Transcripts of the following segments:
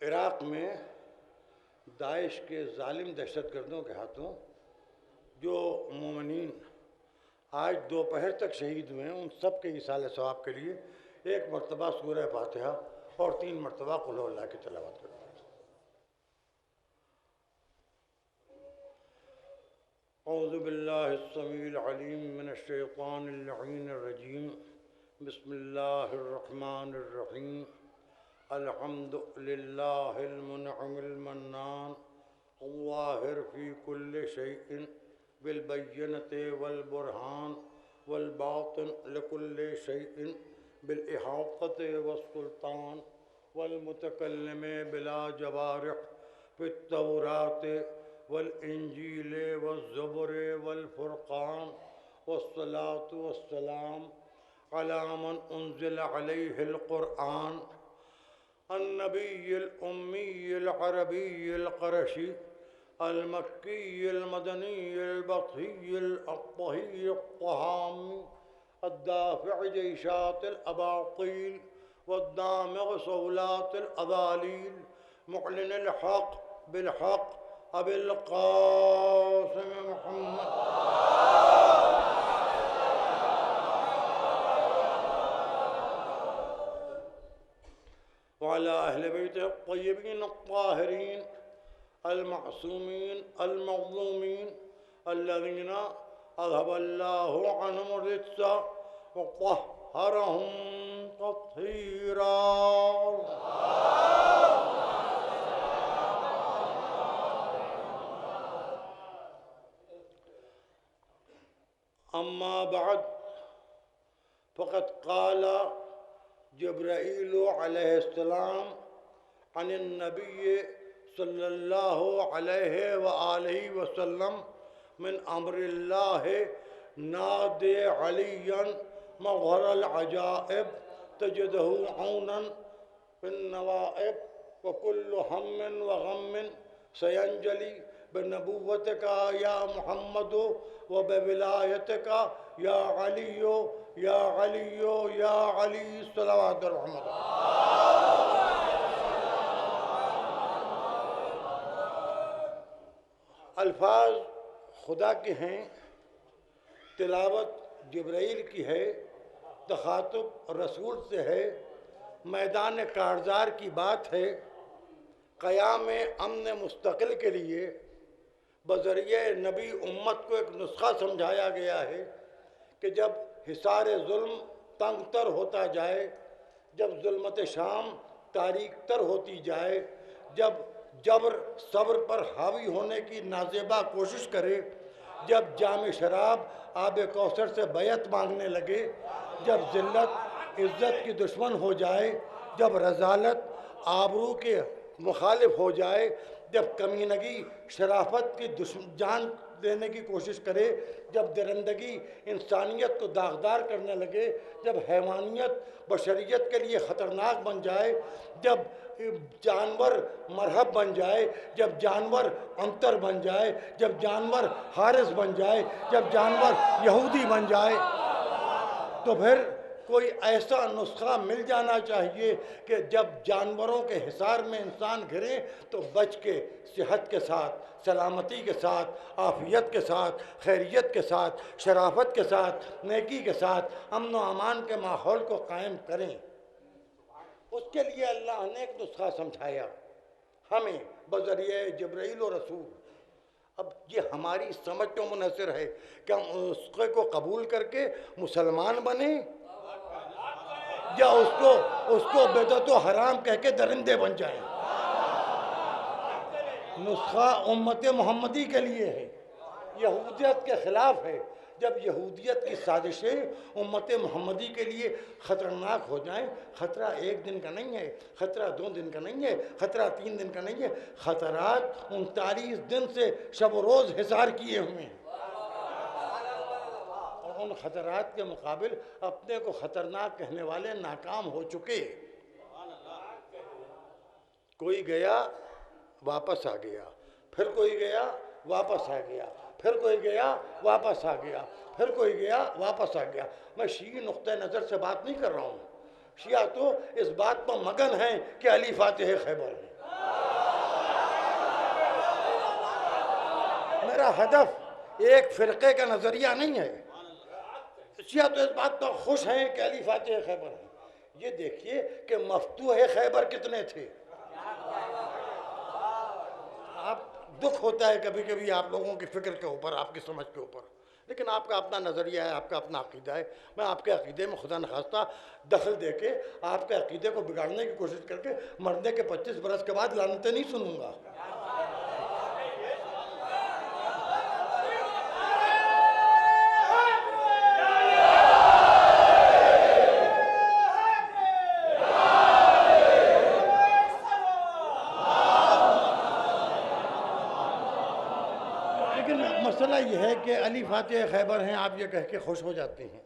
Iraq में Daesh के जालिम दहशतगर्दों के हाथों जो मोमिनीन आज दोपहर तक शहीद हुए हैं, उन सब के इसाले सवाब के लिए एक मरतबा सूरह फातिहा और 3 मरतबा कुल हुवल्लाह की तिलावत करते हैं। औज़ु बिल्लाहिस समीइल अलीम मिनश शैतानिर लईनिर रजीम। बिस्मिल्लाहिर रहमानिर रहीम। अल्हम्दुलिल्लाहिल मुनअमिल मन्नान अल्लाहिर फी कुल्लि शैइन बिल बय्यनति वल बुरहान वल बातिन लिकुल्लि शैइन बिल इहातति वस सुल्तान वल मुतकल्लिम बिला जवारिह फित तौरात वल इंजील वल ज़ुबुर वल फुरक़ान वस्सलातु वस्सलाम अला मन उन्ज़िला अलैहिल क़ुरआन अन्नबिय्यिल उम्मिय्यिल अरबिय्यिल क़रशी अल मक्कीयिल मदनीयिल बक़ीयिल अत्तहिय्यिल क़हामी अद्दाफ़िअ जैशातिल अबाक़ील वद्दामिग़ सौलातिल अदालील मुअलिनिल हक़ बिल हक़ अबिल क़ासिम मुहम्मद वअला अहले बैतिहि अत्तय्यबीन अत्ताहिरीन अल-मअसूमीन अल-मज़लूमीन अल्लज़ीना अज़हबल्लाहु अन्हुम रिज्स व तह्हरहुम तत्हीरा। अम्मा बअद फ़क़द क़ाल जिब्राईल अलैहिस्सलाम अनिन नबी सल्लल्लाहु अलैहि व आलिहि वसल्लम मिन अम्रिल्लाहि नादे अलियन मज़हरल अजाइब तजिदहु औनन बिन नवाइब व कुल्लु हम्मिन व गम्मिन सयंजली बिनबुव्वतिका या मुहम्मदु व बिविलायतिका या अलियो या अलियो या अली सल्लल्लाहु अलैहि वसल्लम। अल्फाज खुदा के हैं, तिलावत जिब्राईल की है, तखातुब रसूल से है, मैदान कारज़ार की बात है। क़याम अमन मुस्तक़िल के लिए बज़रिए नबी उम्मत को एक नुस्खा समझाया गया है कि जब हिसार जुल्म तंग तर होता जाए, जब जुल्मत शाम तारीक तर होती जाए, जब जबर सब्र पर हावी होने की नाज़ेबा कोशिश करे, जब जाम शराब आब कौसर से बैत मांगने लगे, जब ज़िल्लत इज़्ज़त की दुश्मन हो जाए, जब रज़ालत आबरू के मुखालिफ हो जाए, जब कमीनगी शराफत की जान देने की कोशिश करे, जब दरिंदगी इंसानियत को दागदार करने लगे, जब हैवानियत बशरियत के लिए ख़तरनाक बन जाए, जब जानवर मरहब बन जाए, जब जानवर अंतर बन जाए, जब जानवर हारिस बन जाए, जब जानवर यहूदी बन जाए, तो फिर कोई ऐसा नुस्खा मिल जाना चाहिए कि जब जानवरों के हिसार में इंसान घिरे तो बच के सेहत के साथ, सलामती के साथ, आफियत के साथ, खैरियत के साथ, शराफत के साथ, नेकी के साथ, अमन व अमान के माहौल को कायम करें। उसके लिए अल्लाह ने एक नुस्खा समझाया हमें बज़रिए जिब्राईल और रसूल। अब ये हमारी समझ पे मुनहसर है कि हम उसके को कबूल करके मुसलमान बने या उसको बेदत व हराम कह के दरिंदे बन जाएं। नुस्खा उम्मत मोहम्मदी के लिए है, यहूदियत के ख़िलाफ़ है। जब यहूदियत की साजिशें उम्मत मोहम्मदी के लिए ख़तरनाक हो जाएं, ख़तरा 1 दिन का नहीं है, ख़तरा 2 दिन का नहीं है, ख़तरा 3 दिन का नहीं है, ख़तरात 39 दिन से शब रोज़ हिसार किए हुए हैं। और उन ख़तरात के मुकाबिल अपने को ख़तरनाक कहने वाले नाकाम हो चुके। कोई गया वापस आ गया, फिर कोई गया वापस आ गया, फिर कोई गया वापस आ गया, फिर कोई गया वापस आ गया। मैं शी नुक्ते नज़र से बात नहीं कर रहा हूँ। शिया तो इस बात पर मगन हैं कि अली फातिह खैबर है। मेरा हदफ एक फ़िरक़े का नज़रिया नहीं है। शिया तो इस बात पर खुश हैं कि अली फातिह खैबर है। ये देखिए कि मफ्तूह खैबर कितने थे। आप दुख होता है कभी कभी आप लोगों की फ़िक्र के ऊपर, आपकी समझ के ऊपर, लेकिन आपका अपना नज़रिया है, आपका अपना अक़ीदा है। मैं आपके अक़ीदे में खुदा न खास्ता दखल दे के आपके अक़ीदे को बिगाड़ने की कोशिश करके मरने के 25 बरस के बाद लानतें नहीं सुनूंगा। मसला यह है कि अली फातिह खैबर हैं, आप ये कह के खुश हो जाते हैं।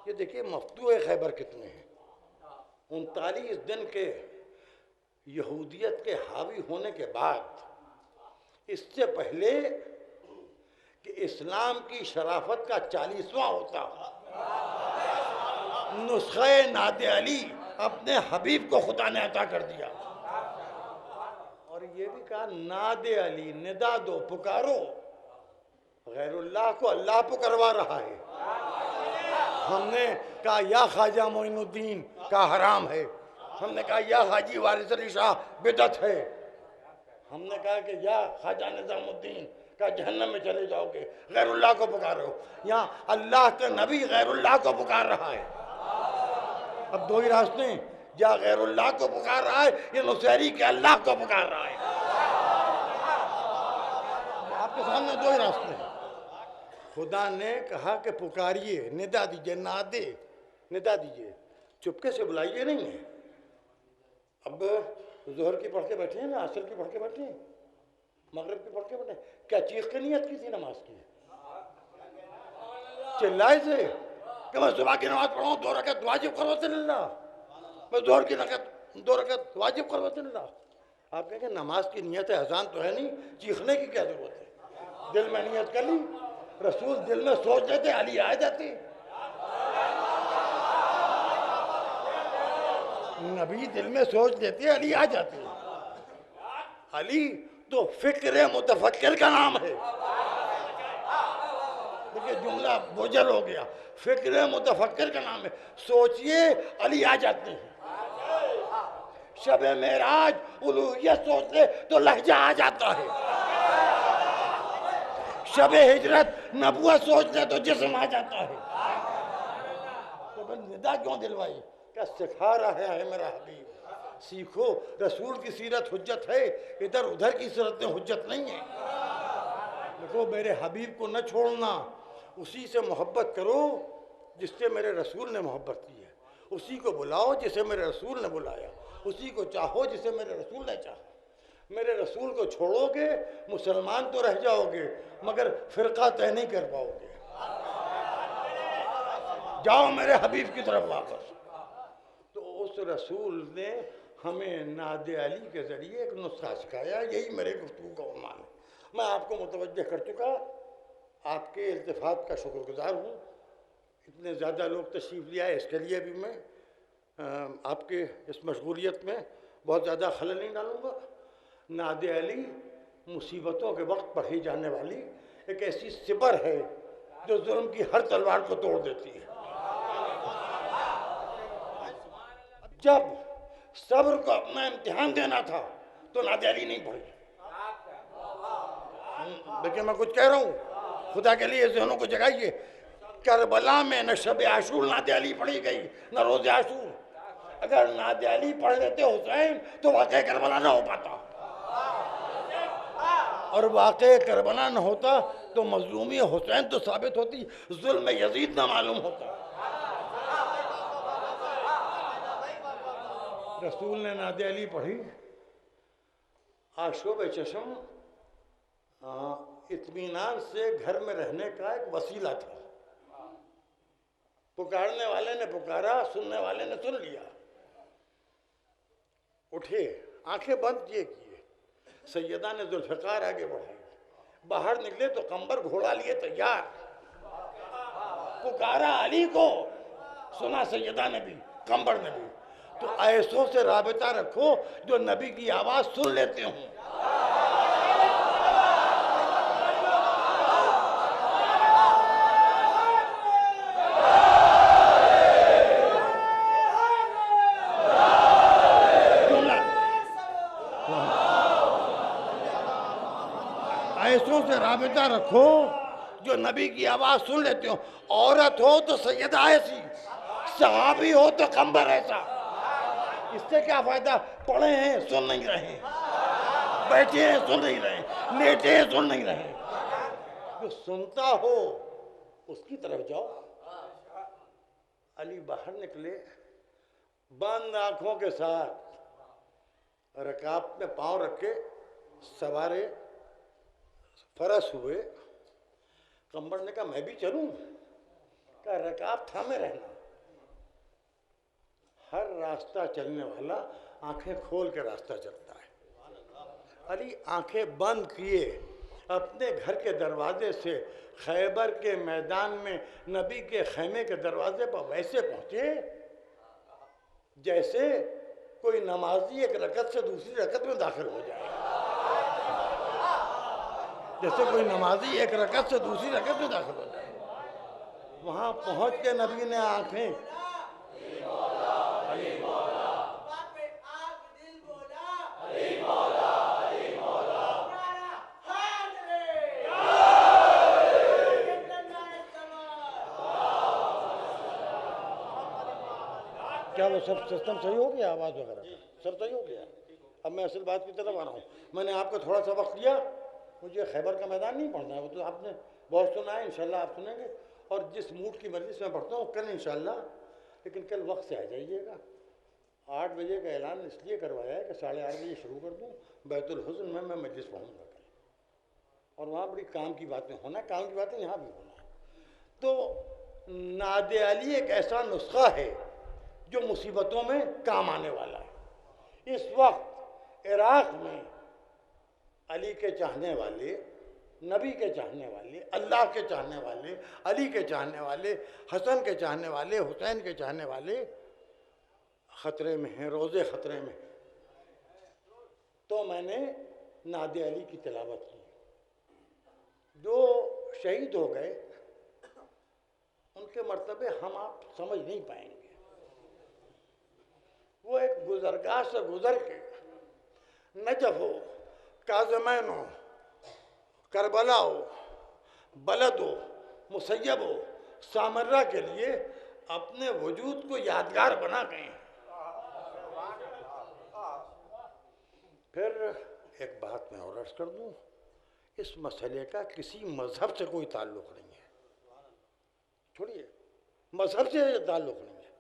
ये देखिए मफ्तूह खैबर कितने हैं। 39 दिन के यहूदियत के हावी होने के बाद, इससे पहले कि इस्लाम की शराफत का 40वां होता, नुस्खे नादे अली अपने हबीब को खुदा ने अता कर दिया और ये भी कहा नादे अली, निदा दो, पुकारो। गैरुल्लाह को अल्लाह पुकारवा रहा है। हमने कहा या ख्वाजा मोइनुद्दीन का हराम है, हमने कहा या हाजी वारिस अली शाह बिदअत है, हमने कहा कि या ख्वाजा निज़ामुद्दीन का जहन्नम में चले जाओगे। गैरुल्लाह को पुकारो। यहाँ अल्लाह के नबी गैरुल्लाह को पुकार रहा है। अब दो ही रास्ते, या गैरुल्लाह को पुकार रहा है या नुसैरी के अल्लाह को पुकार रहा है। आपके सामने दो ही रास्ते हैं। खुदा ने कहा कि पुकारिए, निदा दीजिए, नादे, निदा दीजिए, चुपके से बुलाइए नहीं है। अब जोहर की पढ़ के बैठे हैं ना, असर की पढ़ के बैठे हैं, मगरिब की पढ़ के बैठे हैं, क्या चीख के नियत की थी नमाज की? चिल्लाए से कि मैं सुबह की नमाज पढ़ाऊँ, 2 रकअत वाजिब करवतल्लाह, मैं जोहर की 2 रकअत वाजिब करवतल्लाह। आप कहेंगे नमाज की नियत है, अजान तो है नहीं, चीखने की क्या जरूरत है? दिल में नियत कर ली, रसूल दिल में सोच लेते, अली आ जाते। नबी दिल में सोच लेते, अली आ जाते। अली तो फिक्र मुतफक्किर का नाम है। देखिए जुमला बोझल हो गया, फिक्र मुतफक्किर का नाम है। सोचिए अली आ जाते हैं। शब मेराज उलूहियत सोच ले तो लहजा आ जाता है। शब हिजरत नबुवत सोच ले तो जिस्म आ जाता है। तो फिर निदा क्यों दिलवाई? क्या सिखा रहा है मेरा हबीब? सीखो, रसूल की सीरत हुज्जत है, इधर उधर की सीरतें हुज्जत नहीं है। देखो मेरे हबीब को न छोड़ना, उसी से मोहब्बत करो जिससे मेरे रसूल ने मोहब्बत की है, उसी को बुलाओ जिसे मेरे रसूल ने बुलाया, उसी को चाहो जिसे मेरे रसूल ने चाहा। मेरे रसूल को छोड़ोगे मुसलमान तो रह जाओगे मगर फ़िरका तय नहीं कर पाओगे। जाओ मेरे हबीब की तरफ वापस। तो उस रसूल ने हमें नादे अली के ज़रिए एक नुस्खा सिखाया, यही मेरे गुफ्तगू का उन्वान है। मैं आपको मुतवज्जह कर चुका, आपके इल्तिफ़ात का शुक्रगुज़ार हूँ। इतने ज़्यादा लोग तशरीफ़ लिया है, इसके लिए भी मैं आपके इस मशगूलियत में बहुत ज़्यादा खलल नहीं डालूँगा। नादे अली मुसीबतों के वक्त पढ़ी जाने वाली एक ऐसी सिबर है जो जुल्म की हर तलवार को तोड़ देती है। जब सब्र को अपना इम्तिहान देना था तो नादे अली नहीं पढ़ी। देखिए मैं कुछ कह रहा हूँ, खुदा के लिए ज़हनों को जगाइए। करबला में न शब आशूर नादे अली पढ़ी गई न रोज़ आशूर। अगर नादे अली पढ़ लेते हुसैन तो वाक़ई करबला न हो पाता, और वाक़ई करबला न होता तो मज़लूमी हुसैन तो साबित होती, जुल्म यजीद न मालूम होता। रसूल ने नादे अली पढ़ी। आशोब चशम इत्मीनान से घर में रहने का एक वसीला था। पुकारने वाले ने पुकारा, सुनने वाले ने सुन लिया। उठे, आंखें बंद किए, सैयदा ने जुल्फ़िकार आगे बढ़ाई, बाहर निकले तो कंबर घोड़ा लिए तैयार। पुकारा अली को, सुना सैयदा ने भी, कंबर ने भी। तो ऐसों से राबिता रखो जो नबी की आवाज़ सुन लेते हों। ऐसों से राबिता रखो जो नबी की आवाज़ सुन लेते हो। औरत हो तो सैयदा ऐसी, सहाबी हो तो कंबर ऐसा। इससे क्या फ़ायदा? पढ़े हैं सुन नहीं रहे, बैठे हैं सुन नहीं रहे, लेटे हैं सुन नहीं रहे। जो सुनता हो उसकी तरफ जाओ। अली बाहर निकले बंद आंखों के साथ, रकाब में पांव रखे, सवारे फरस हुए। कंबर ने कहा मैं भी चलूं? कहा रकाब थामे रहना। हर रास्ता चलने वाला आंखें खोल के रास्ता चलता है। अली आंखें बंद किए, अपने घर के दरवाजे से खैबर के मैदान में नबी के खैमे के दरवाजे पर वैसे पहुंचे जैसे कोई नमाजी एक रकत से दूसरी रकत में दाखिल हो जाए। जैसे कोई नमाजी एक रकत से दूसरी रकत में दाखिल हो जाए। वहां पहुंच के नबी ने आंखें क्या वो सब सिस्टम सही हो गया? आवाज़ वगैरह सब सही हो गया? अब मैं असल बात की तरफ आ रहा हूँ। मैंने आपको थोड़ा सा वक्त दिया, मुझे खैबर का मैदान नहीं पढ़ना है, वो तो आपने बहुत सुना है, इंशाल्लाह आप सुनेंगे। और जिस मूड की मजलिस में पढ़ता हूँ कल इंशाल्लाह, लेकिन कल वक्त से आ जाइएगा। 8 बजे का ऐलान इसलिए करवाया है कि 8:30 बजे शुरू कर दूँ। बैतुल हुस्न में मैं मजलिस पढ़ूँगा कल, और वहाँ बड़ी काम की बातें होना, काम की बातें यहाँ भी होना है। तो नादे अली एक ऐसा नुस्खा है जो मुसीबतों में काम आने वाला है। इस वक्त इराक़ में अली के चाहने वाले, नबी के चाहने वाले, अल्लाह के चाहने वाले, अली के चाहने वाले, हसन के चाहने वाले, हुसैन के चाहने वाले ख़तरे में हैं, रोज़े ख़तरे में। तो मैंने नादे अली की तिलावत की। जो शहीद हो गए उनके मर्तबे हम आप समझ नहीं पाएंगे। वो एक गुजरगाह से गुजर के नजफ हो, काज़मैन हो, करबला हो, बलद हो, मुसैयब हो, सामर्रा के लिए अपने वजूद को यादगार बना गए। फिर एक बात मैं और अर्ज़ कर दूँ, इस मसले का किसी मज़हब से कोई ताल्लुक़ नहीं है। छोड़िए, मज़हब से ताल्लुक़ नहीं है।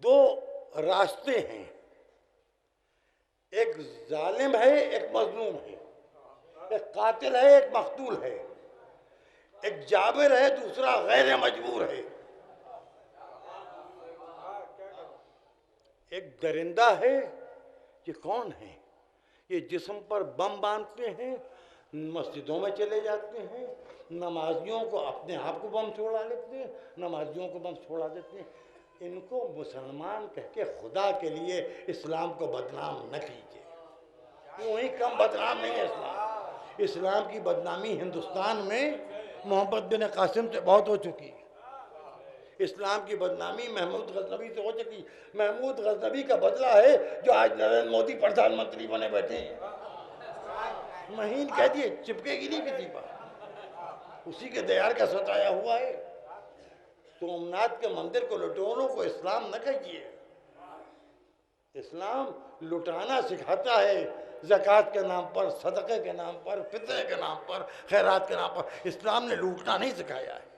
दो रास्ते हैं, एक जालिम है, एक मजलूम है, एक कातिल है, एक मकतूल है, एक जाबिर है, दूसरा गैर मजबूर है, एक दरिंदा है। ये कौन है? ये जिस्म पर बम बांधते हैं, मस्जिदों में चले जाते हैं, नमाजियों को अपने आप को बम छोड़ा लेते हैं, नमाजियों को बम छोड़ा देते हैं। इनको मुसलमान कह के खुदा के लिए इस्लाम को बदनाम न कीजिए। यूँ ही कम बदनाम नहीं है इस्लाम। इस्लाम की बदनामी हिंदुस्तान में मोहम्मद बिन कासिम से बहुत हो चुकी है। इस्लाम की बदनामी महमूद गजनबी से हो चुकी। महमूद गजनबी का बदला है जो आज नरेंद्र मोदी प्रधानमंत्री बने बैठे हैं। महीन कह दिए, चिपकेगी नहीं किसी पर। उसी के दयार का सताया हुआ है। सोमनाथ के मंदिर को लुटेरों को इस्लाम न कहिए। इस्लाम लुटाना सिखाता है, ज़कात के नाम पर, सदक़े के नाम पर, फित्रे के नाम पर, खैरात के नाम पर। इस्लाम ने लूटना नहीं सिखाया है।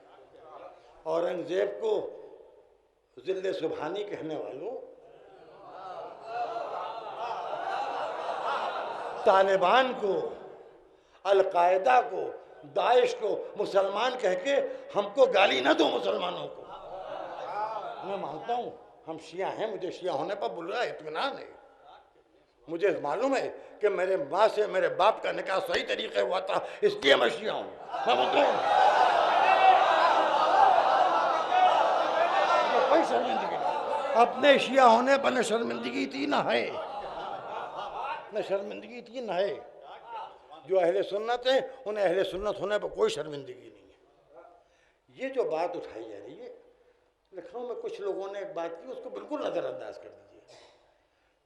औरंगज़ेब को ज़िल्ले सुबहानी कहने वालों, तालिबान को, अलकायदा को, दाइश को मुसलमान कह के हमको गाली न दो मुसलमानों को। मैं मानता हूँ हम शिया हैं, मुझे शिया होने पर बुरा इत्मीनान है। मुझे मालूम है कि मेरे माँ से मेरे बाप का निकाह सही तरीके हुआ था, इसलिए मैं शिया हूँ। मैं बताऊँ कोई शर्मिंदगी नहीं। अपने शिया होने पर न शर्मिंदगी थी न है, न शर्मिंदगी थी न है। जो अहले सुन्नत हैं उन्हें अहले सुन्नत होने पर कोई शर्मिंदगी नहीं है। ये जो बात उठाई जा रही है, लखनऊ में कुछ लोगों ने एक बात की, उसको बिल्कुल नज़रअंदाज कर दीजिए।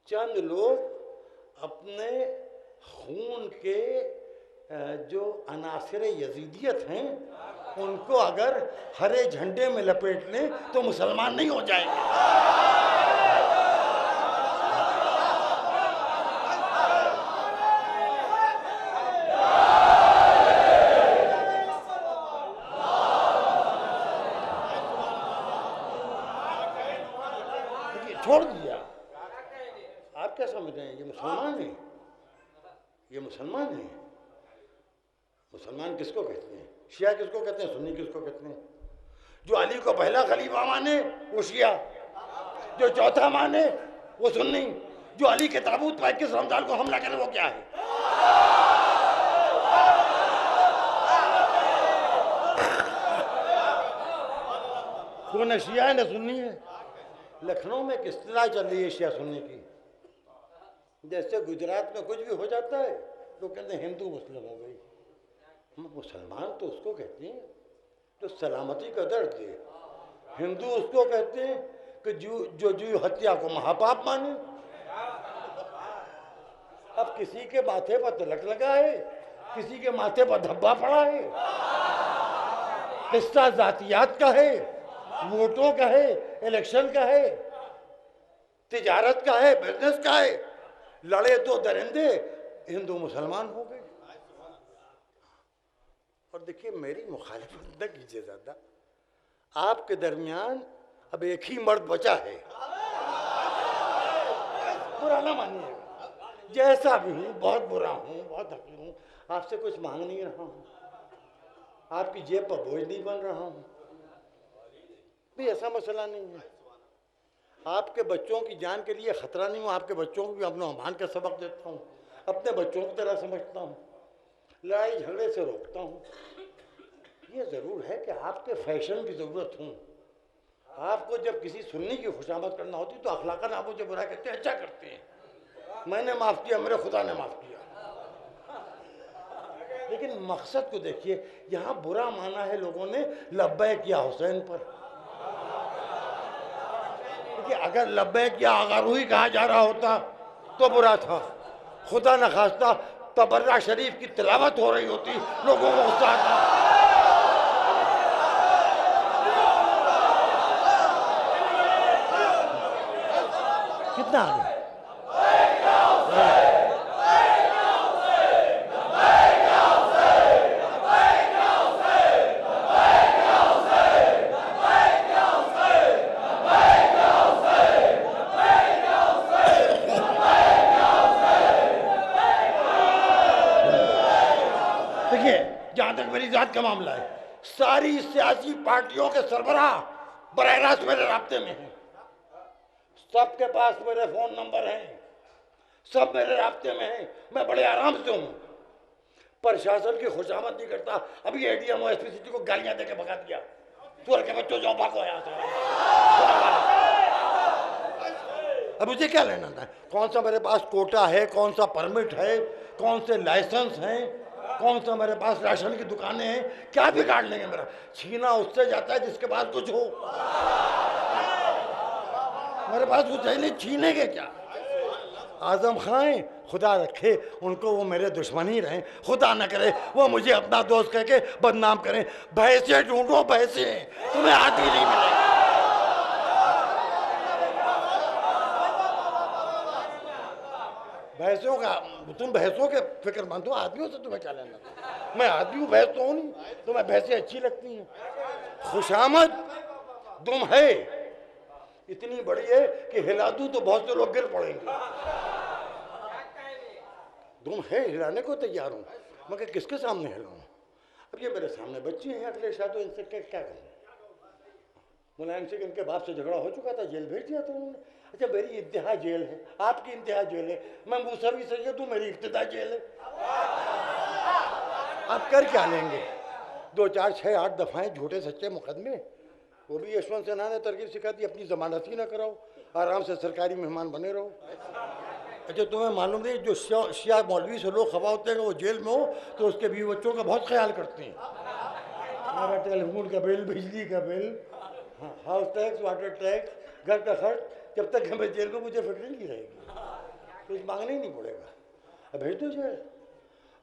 चंद लोग अपने खून के जो अनासिर यजीदियत हैं उनको अगर हरे झंडे में लपेट लें तो मुसलमान नहीं हो जाएंगे। छोड़ दिया। आप क्या समझ रहे हैं? ये मुसलमान है, ये मुसलमान है। मुसलमान किसको कहते हैं? शिया किसको कहते हैं? सुन्नी किसको कहते हैं? जो अली को पहला खलीफा माने वो शिया, जो चौथा माने वो सुन्नी, जो अली के ताबूत पर 21 रमजान को हमला करे वो क्या है? वो न शिया है न सुन्नी है। लखनऊ में किस तरह चल रही है शिया सुन्नी की? जैसे गुजरात में कुछ भी हो जाता है तो कहते हैं हिंदू मुस्लिम हो गई। मुसलमान तो उसको कहते हैं जो सलामती का दर्द दे। हिंदू उसको कहते हैं कि जो जीव हत्या को महापाप माने। अब किसी के माथे पर तिलक लगा है, किसी के माथे पर धब्बा पड़ा है। किस्सा जातियात का है, वोटों का है, इलेक्शन का है, तिजारत का है, बिजनेस का है। लड़े दो दरिंदे, हिंदू मुसलमान हो गए। और देखिए मेरी मुखालिफत न कीजिए ज़्यादा, आपके दरमियान अब एक ही मर्द बचा है। बुरा ना मानिएगा, जैसा भी हूँ, बहुत बुरा हूँ, बहुत हकीर हूँ, आपसे कुछ मांग नहीं रहा हूँ, आपकी जेब पर बोझ नहीं बन रहा हूँ भी, ऐसा मसला नहीं है। आपके बच्चों की जान के लिए ख़तरा नहीं हूँ, आपके बच्चों को भी अपना ईमान का सबक देता हूँ, अपने बच्चों की तरह समझता हूँ, लड़ाई झगड़े से रोकता हूँ। ये ज़रूर है कि आपके फैशन की ज़रूरत हूँ। आपको जब किसी सुन्नी की खुशामद करना होती तो अखलाकन आप मुझे बुरा कहते हैं, अच्छा करते हैं, मैंने माफ़ किया, मेरे खुदा ने माफ़ किया। लेकिन मकसद को देखिए, यहाँ बुरा माना है लोगों ने लब्बैक या हुसैन पर। देखिए अगर लब्बैक या आगारूही कहा जा रहा होता तो बुरा था। खुदा न खास्ता तबर्रा शरीफ की तिलावत हो रही होती, लोगों को गुस्सा आता। कितना आगे? देखिए जहां तक मेरी जात का मामला है, सारी सियासी पार्टियों के सरबराह बराह रास्त मेरे राब्ते में हैं। सबके पास मेरे फ़ोन नंबर हैं, सब मेरे राब्ते में हैं, मैं बड़े आराम से हूँ। प्रशासन की खुशामद नहीं करता। अभी एडीएम और एसपी सिटी को गालियां देके भगा दिया, चोर के बच्चों जाओ भागो यहाँ से। अब मुझे क्या लेना था? कौन सा मेरे पास कोटा है, कौन सा परमिट है, कौन से लाइसेंस हैं, कौन सा मेरे पास राशन की दुकानें हैं? क्या बिगाड़ लेंगे मेरा? छीना उससे जाता है जिसके पास कुछ हो। मेरे पास कुछ है नहीं, छीनेंगे क्या? आजम खां खुदा रखे उनको, वो मेरे दुश्मन ही रहें, खुदा न करे वो मुझे अपना दोस्त कह के बदनाम करें। भैंसे ढूंढो भैंसे, तुम्हें आदमी नहीं मिलेगा। भैंसों का, तुम भैंसों के फिक्रमंद हो, आदमियों से तुम्हें क्या लेना? मैं आदमी हूँ, भैंस तो हूँ नहीं, तुम्हें भैंसें अच्छी लगती हैं। खुशामद दुम है, इतनी बड़ी है कि हिला दूं तो बहुत से लोग गिर पड़ेंगे। दुम है, हिलाने को तैयार हूँ, मगर किसके सामने हिलाऊं? अब ये मेरे सामने बच्चे हैं अगले शायद, तो इनसे क्या करूँ? मुलायम सिंह इनके बाप से झगड़ा हो चुका था, जेल भेज दिया था उन्होंने। अच्छा मेरी इंतहा जेल है, आपकी इंतहा जेल है, मैं मूसा भी सही हूँ, मेरी इब्तिदा जेल है। आप कर क्या लेंगे? 2, 4, 6, 8 दफ़ाएँ झूठे सच्चे मुकदमे, वो भी यशवंत सिन्हा ने तरकीब सिखा दी, अपनी जमानत ही ना कराओ, आराम से सरकारी मेहमान बने रहो। अच्छा तुम्हें मालूम नहीं, जो शिया मौलवी से लोग खफा होते हैं वो जेल में हो तो उसके बीवी बच्चों का बहुत ख्याल करते हैं। हमारा टेलीफोन का बिल, बिजली का bill, house tax, water tax, घर का खर्च, जब तक हमें जेल में मुझे फिक्र नहीं रहेगी, कुछ मांगना ही नहीं पड़ेगा। अब भेज दो जेल।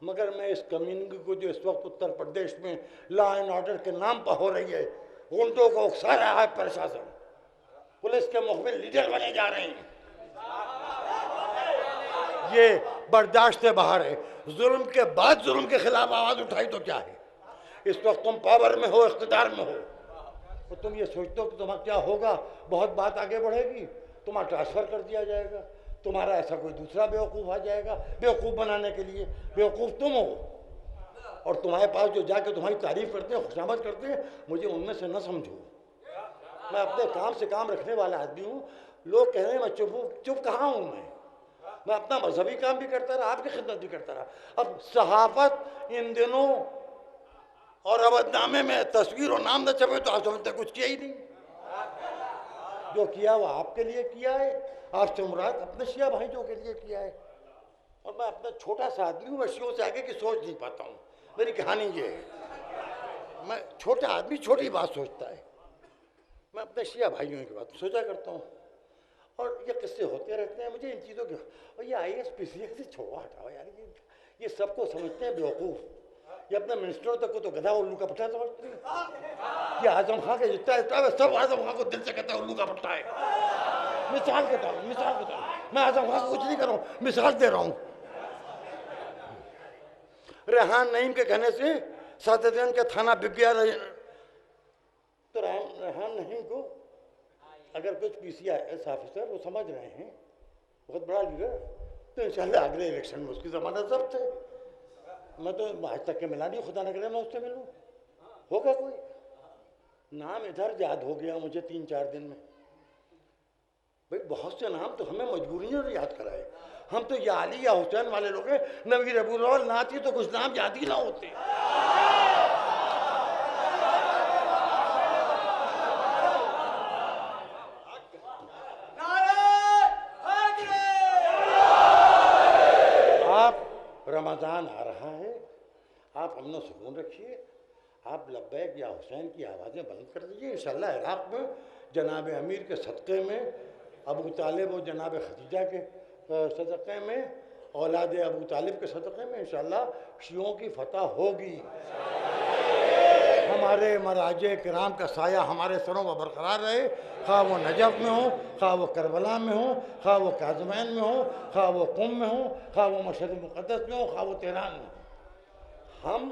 मगर मैं इस कम्युनिटी को जो इस वक्त उत्तर प्रदेश में लॉ एंड ऑर्डर के नाम पर हो रही है, गुंडों को उकसा रहा है प्रशासन, पुलिस के मुखबिर लीडर बने जा रहे हैं, ये बर्दाश्त से बाहर है। जुल्म के बाद जुल्म के खिलाफ आवाज उठाई तो क्या है? इस वक्त तुम पावर में हो, इख्तिदार में हो, तो तुम ये सोचते हो कि तुम्हारा क्या होगा, बहुत बात आगे बढ़ेगी, तुम्हारा ट्रांसफर कर दिया जाएगा, तुम्हारा ऐसा कोई दूसरा बेवकूफ़ आ जाएगा बेवकूफ़ बनाने के लिए। बेवकूफ़ तुम हो, और तुम्हारे पास जो जाके तुम्हारी तारीफ करते हैं, खुशामद करते हैं, मुझे उनमें से न समझो। मैं अपने काम से काम रखने वाला आदमी हूँ। लोग कह रहे हैं मैं चुप हूँ, चुप कहाँ हूँ मैं अपना मजहबी काम भी करता रहा, आपकी खिदमत भी करता रहा। अब सहाफत इन दिनों और अवधनामे में तस्वीर और नाम न छपे तो आप समझते कुछ किया ही नहीं। जो किया वो आपके लिए किया है, आपसे मुराद अपने शिया भाइयों के लिए किया है। और मैं अपना छोटा सा आदमी हूँ, मैं शियों से आगे की सोच नहीं पाता हूँ। मेरी कहानी ये है, मैं छोटा आदमी छोटी बात सोचता है। मैं अपने शिया भाइयों की बात सोचा करता हूँ, और ये किस्से होते रहते हैं मुझे इन चीज़ों के। और ये IAS PCS से छोड़ो, हटाओ यार, ये सबको समझते हैं बेवकूफ़। ये अपने मिनिस्टरों तक को तो गधा उल्लू का पट्टा समझते हैं। ये आजम खां के जितना है सब आजम खां को दिल से कहता है उल्लू का पट्टा है। मिसाल कहता हूँ, मिसाल कहता हूँ, मैं आजम खां को कुछ नहीं कर रहा हूँ, मिसाल दे रहा हूँ। रेहान नईम के कहने से सादतगंज का थाना बिक गया, तो रेहान नईम को अगर कुछ PCIS ऑफिसर वो समझ रहे हैं बहुत बड़ा लीडर, तो इंशाल्लाह अगले इलेक्शन में उसकी जमानत जब्त है। मैं तो आज तक के मिला नहीं, खुदा न करे मैं उससे मिलूँ। होगा कोई नाम इधर याद हो गया मुझे 3-4 दिन में। भाई बहुत से नाम तो हमें मजबूरियों ने याद कराए। हम तो या अली या हुसैन वाले लोग हैं, नबी रबूल अव्वल ना थी तो कुछ नाम याद ही ना होते। रमज़ान आ रहा है, आप अमन सुकून रखिए, आप लब्बैक या हुसैन की आवाज़ें बंद कर दीजिए। इंशाल्लाह इराक़ में जनाब अमीर के सदक़े में, अबू तालिब और जनाब खदीजा के सदक़े में, औलाद अबू तालिब के सदक़े में इंशाल्लाह शियों की फतह होगी। हमारे मराजे किराम का साया हमारे सरों पर बरकरार रहे, खा वो नजफ़ में हो, खा वो करबला में हो, खा वो काज़मैन में हो, खा वो कुम में हो, खा वो मशहद मुक़द्दस में हो, खा वो तेहरान में। हम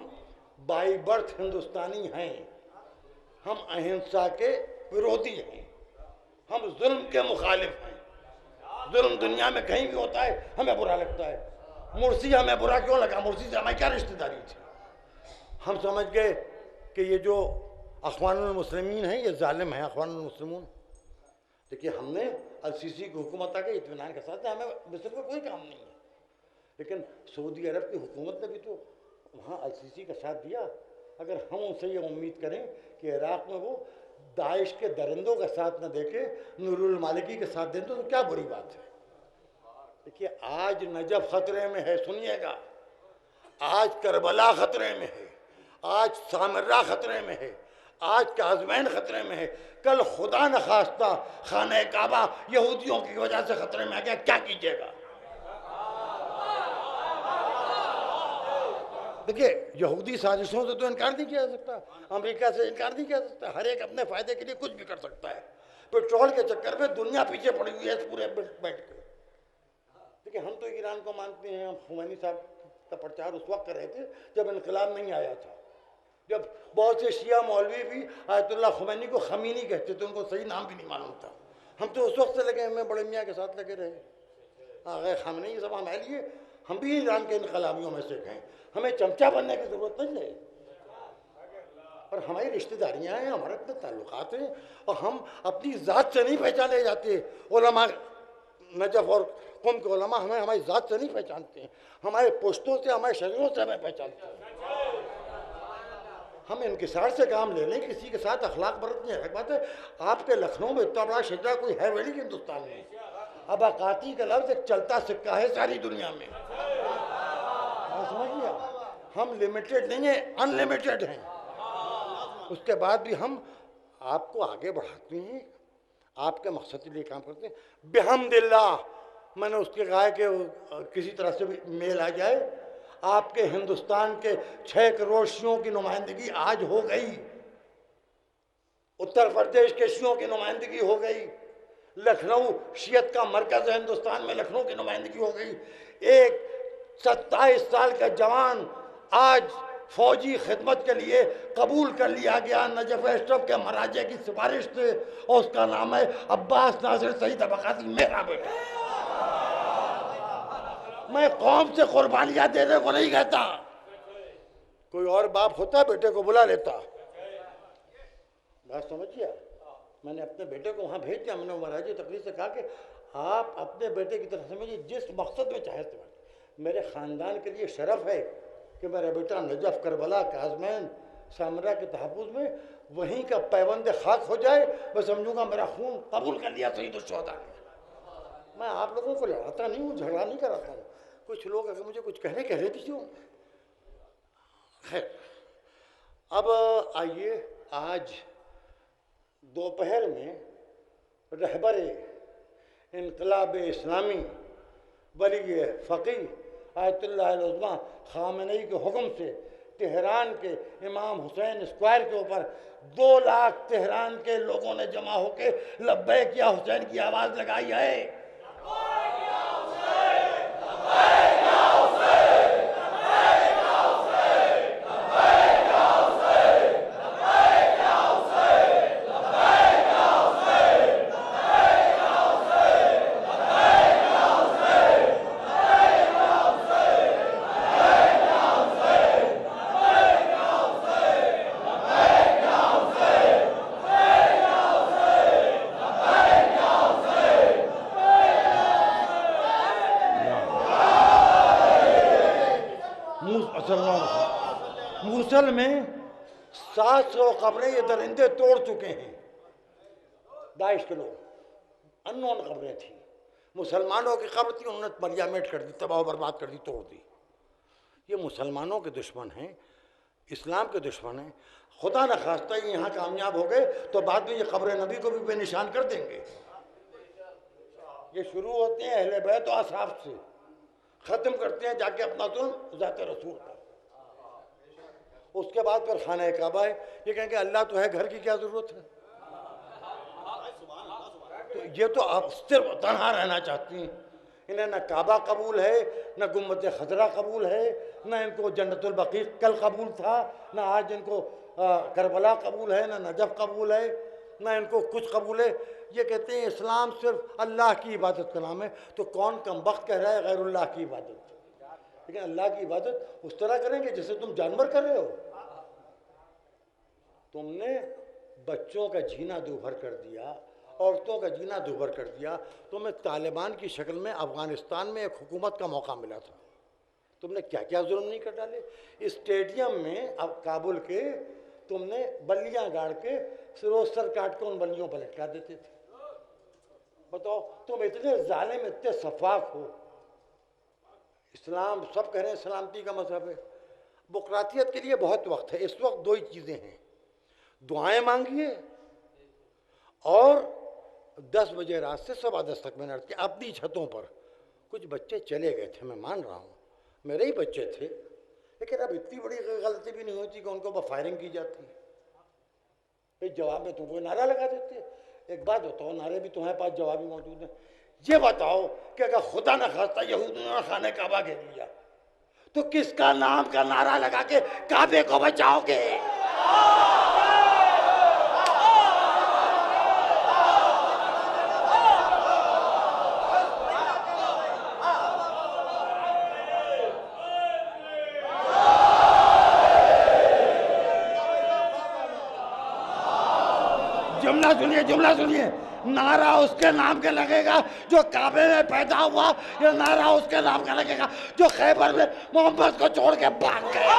बाई बर्थ हिंदुस्तानी हैं, हम अहिंसा के विरोधी हैं, हम जुल्म के मुखालिफ हैं। जुल्म दुनिया में कहीं भी होता है हमें बुरा लगता है। मुर्सी हमें बुरा क्यों लगा? मुर्सी से हमें क्या रिश्तेदारी थी? हम समझ गए कि ये जो अख़वानुल मुस्लिमीन हैं ये जालिम है, अख़वानुल मुस्लिमून। देखिए हमने अल-सीसी की हुकूमत आ गई इत्मीनान के साथ, हमें मिस्र का कोई काम नहीं है, लेकिन सऊदी अरब की हुकूमत ने भी तो वहाँ अल-सीसी का साथ दिया। अगर हम उनसे ये उम्मीद करें कि इराक़ में वो दाइश के दरिंदों का साथ न देके नूरुल मालिकी के साथ दें तो क्या बुरी बात है। देखिए आज नजफ़ ख़तरे में है, सुनिएगा, आज करबला ख़तरे में है, आज सामर्रा ख़तरे में है, आज काज़मैन ख़तरे में है, कल खुदा न खास्ता खाने काबा यहूदियों की वजह से ख़तरे में आ गया, क्या कीजिएगा? देखिए यहूदी साजिशों से तो इनकार नहीं किया जा सकता, अमेरिका से इनकार नहीं किया जा सकता, हर एक अपने फ़ायदे के लिए कुछ भी कर सकता है। पेट्रोल के चक्कर में दुनिया पीछे पड़ी हुई है इस पूरे बैठ के। देखिए हम तो ईरान को मानते हैं, हम खुमैनी साहब का प्रचार उस वक्त कर रहे थे जब इनकलाब नहीं आया था, जब बहुत से शिया मौलवी भी आयतुल्लाह खुमैनी को खमीनी कहते थे, उनको सही नाम भी नहीं मालूम था। हम तो उस वक्त से लगे, हमें बड़े मियाँ के साथ लगे रहे, आगे खामनेई सब हमारे लिए, हम भी ईरान के इनकलाबियों में से हैं, हमें चमचा बनने की ज़रूरत नहीं है। और हमारी रिश्तेदारियाँ हैं, हमारे अपने ताल्लुकात हैं, और हम अपनी ज़ात से नहीं पहचाने जाते। उलमा नजफ़ और कुम के उलमा हमें हमारी ज़ात से नहीं पहचानते हैं, हमारे पुश्तों से, हमारे शरीरों से हमें पहचानते हैं। हम इंकिसार से काम ले लें, किसी के साथ अखलाक बरतनी अलग बात है। आपके लखनऊ में इतना बड़ा शजरा कोई है वही कि हिंदुस्तान में? अब अकाती का लफ्ज़ एक चलता सिक्का है सारी दुनिया में, समझिए। हम लिमिटेड नहीं है, अनलिमिटेड हैं। उसके बाद भी हम आपको आगे बढ़ाते हैं, आपके मकसद के लिए काम करते हैं। बिहम्दिल्लाह, मैंने उसके कहा कि किसी तरह से भी मेल आ जाए, आपके हिंदुस्तान के 6 करोड़ शियों की नुमाइंदगी आज हो गई, उत्तर प्रदेश के शियों की नुमाइंदगी हो गई, लखनऊ शियत का मरकज है हिंदुस्तान में, लखनऊ की नुमाइंदगी हो गई। एक 27 साल का जवान आज फौजी खिदमत के लिए कबूल कर लिया गया नजफ एशरफ के महाराजे की सिफारिश से, और उसका नाम है अब्बास नासिर सईद अबकासी, मेरा बेटा। मैं कौम से कुर्बानियां देने को नहीं कहता, कोई और बाप होता बेटे को बुला लेता। बात समझिए, मैंने अपने बेटे को वहाँ भेज दिया। मैंने महाराज तकरीर से कहा कि आप अपने बेटे की तरफ समझिए, जिस मकसद में चाहे तो। मेरे ख़ानदान के लिए शरफ़ है कि मेरा बेटा नजफ़, करबला, काज़मैन, सामरा के तहफ़्फ़ुज़ में वहीं का पैबंद खाक हो जाए। मैं समझूंगा मेरा खून कबूल कर लिया शहीद शुहदा ने। मैं आप लोगों को लड़ाता नहीं हूँ, झगड़ा नहीं कराता हूँ। कुछ लोग अगर मुझे कुछ कह दीजिए। खैर, अब आइए, आज दोपहर में रहबर इनकलाब इस्लामी वली फ़क़ीह आयतुल्लाह अल-उज़्मा ख़ामेनी के हुक्म से तेहरान के इमाम हुसैन स्क्वायर के ऊपर 2 लाख तेहरान के लोगों ने जमा होकर लब्बैक या हुसैन की आवाज़ लगाई है। मूसल में 700 कब्रें ये दरिंदे तोड़ चुके हैं। दाइश के लोग, अननोन कब्रें थी, मुसलमानों की कब्र थी, उन्होंने बरियामेट कर दी, तबाह बर्बाद कर दी, तोड़ दी। ये मुसलमानों के दुश्मन हैं, इस्लाम के दुश्मन हैं। खुदा न खास्ता ये यहाँ कामयाब हो गए तो बाद में ये कब्र नबी को भी बेनिशान कर देंगे। ये शुरू होते हैं अहले बैत और असहाब से, ख़त्म करते हैं जाके अपना जुल्म ज़ात रसूल पर। उसके बाद फिर खाना काबा है। ये कहेंगे अल्लाह तो है, घर की क्या ज़रूरत है। तो ये तो आप सिर्फ तनहा रहना चाहती हैं। इन्हें न काबा कबूल है, न गुम्बद खजरा कबूल है, न इनको जन्नतुल बकी कल कबूल था, न आज इनको करबला कबूल है, न नजफ कबूल है, न इनको कुछ कबूल है। ये कहते हैं इस्लाम सिर्फ अल्लाह की इबादत का नाम है। तो कौन कमबख्त कह रहा है गैरुल्लाह की इबादत। लेकिन अल्लाह की इबादत उस तरह करेंगे जैसे तुम जानवर कर रहे हो। तुमने बच्चों का जीना दूभर कर दिया, औरतों का जीना दूभर कर दिया। तुम्हें तालिबान की शक्ल में अफ़गानिस्तान में एक हुकूमत का मौका मिला था, तुमने क्या क्या जुल्म नहीं कर डाले। स्टेडियम में अब काबुल के तुमने बल्लियाँ गाड़ के रोज सर काट के उन बल्लियों पर लटका देते थे। बताओ, तुम इतने जालिम, इतने सफाक हो। इस्लाम सब कह रहे हैं सलामती का मजहब है। बुकरातियत के लिए बहुत वक्त है। इस वक्त 2 ही चीज़ें हैं, दुआएं मांगिए और 10 बजे रात से 10:15 तक मैंने अर्ज़ किया अपनी छतों पर। कुछ बच्चे चले गए थे, मैं मान रहा हूँ, मेरे ही बच्चे थे, लेकिन अब इतनी बड़ी गलती भी नहीं होती कि उनको ऊपर फायरिंग की जाती। इस जवाब में तुमको नारा लगा देते। एक बात बताओ, नारे भी तुम्हारे पास जवाब ही मौजूद है। ये बताओ कि अगर खुदा न खास्ता यहूदियों ने खाने काबा घेर लिया तो किसका नाम का नारा लगा के काबे को बचाओगे। जुमला सुनिए, नारा उसके नाम के लगेगा जो काबे में पैदा हुआ, या नारा उसके नाम का लगेगा जो खैबर में मोहम्मद को छोड़ के भाग गया।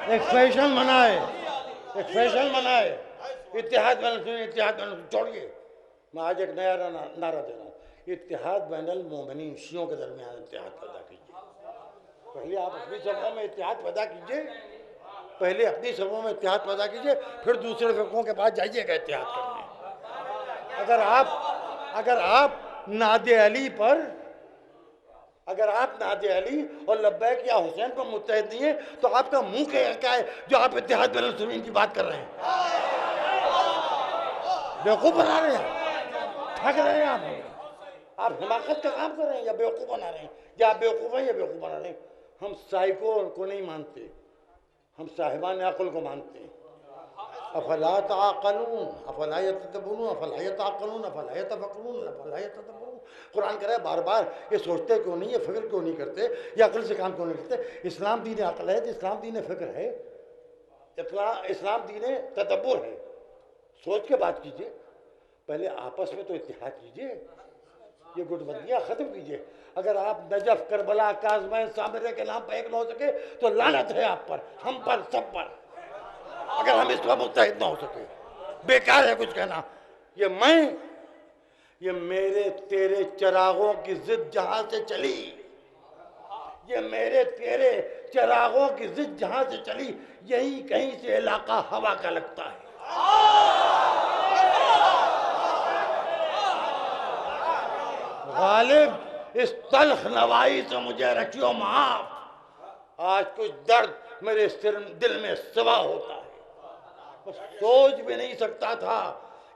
एक फैशन बनाए, एक फैशन बनाए, इत्तेहाद बैन इत्तेहाद बैन, छोड़िए। मैं आज एक नया नारा दे रहा हूँ, इत्तेहाद बैनल मोमिनीन, शियों के दरमियान इत्तेहाद पैदा कीजिए। पहले आप अपनी सभों में इत्तेहाद पैदा कीजिए, पहले अपनी सभों में इत्तेहाद पैदा कीजिए, फिर दूसरे फिरकों के पास जाइएगा इत्तेहाद करने। अगर आप नादे अली और लब्बैक या हुसैन पर मुत्तहिद नहीं है, तो आपका मुंह क्या है जो आप इत्तेहाद बैनुल मुस्लिमीन की बात कर रहे हैं? बेवकूफ़ बना रहे हैं, ठग रहे हैं आप हिमाकत का काम कर रहे हैं या बेवकूफ़ बना रहे हैं? या आप बेवकूफ़ हैं या बेवकूफ़ बना रहे हैं? हम साइको को नहीं मानते, हम साहिबान अक़ल को मानते हैं। अफला ताक़लून अफला यतदब्बरून अफला यताक़लून अफला यतफ़क्करून अफला यतदब्बरून। कुरान कह रहा है बार बार, ये सोचते क्यों नहीं, ये फिक्र क्यों नहीं करते, ये अकल से काम क्यों नहीं करते? इस्लाम दीन अक़ल है तो इस्लाम दीन फिक्र है, इस्लाम दीन तदब्बुर है। सोच के बात कीजिए, पहले आपस में तो इत्तेहाद कीजिए, ये गुटबंदियाँ ख़त्म कीजिए। अगर आप नजफ, करबला, काज़मैन, सामरे के नाम पर एक न हो सके तो लानत है आप पर, हम पर, सब पर। अगर हम इस पर मुत्तहिद ना हो सके, बेकार है कुछ कहना। ये मेरे तेरे चिरागों की जिद जहां से चली, ये मेरे तेरे चिरागों की जिद जहां से चली, यही कहीं से इलाका हवा का लगता है। गालिब, इस तल्ख नवाई से मुझे रखियो माफ। आज कुछ दर्द मेरे दिल में सिवा होता है। मैं सोच भी नहीं सकता था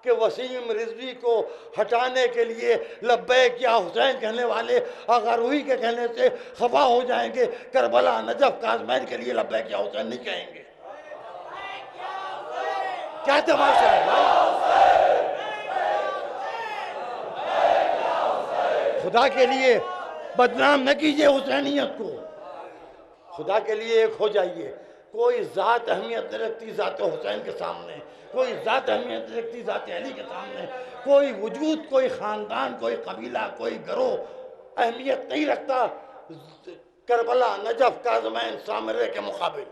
कि वसीम रिजवी को हटाने के लिए लब्बैक या हुसैन कहने वाले अगरूही के कहने से खफा हो जाएंगे, करबला, नजफ, काज़मैन के लिए लब्बैक या हुसैन नहीं कहेंगे। क्या तमाशा है भाई? खुदा के लिए बदनाम न कीजिए हुसैनियत को, खुदा के लिए एक हो जाइए। कोई ज़ात अहमियत नहीं रखती ज़ात हुसैन के सामने, कोई ज़ात अहमियत नहीं रखती ज़ात अली के सामने, कोई वजूद, कोई ख़ानदान, कोई कबीला, कोई गरोह अहमियत नहीं रखता करबला, नजफ, काज़मैन, सामरे के मुकाबिल।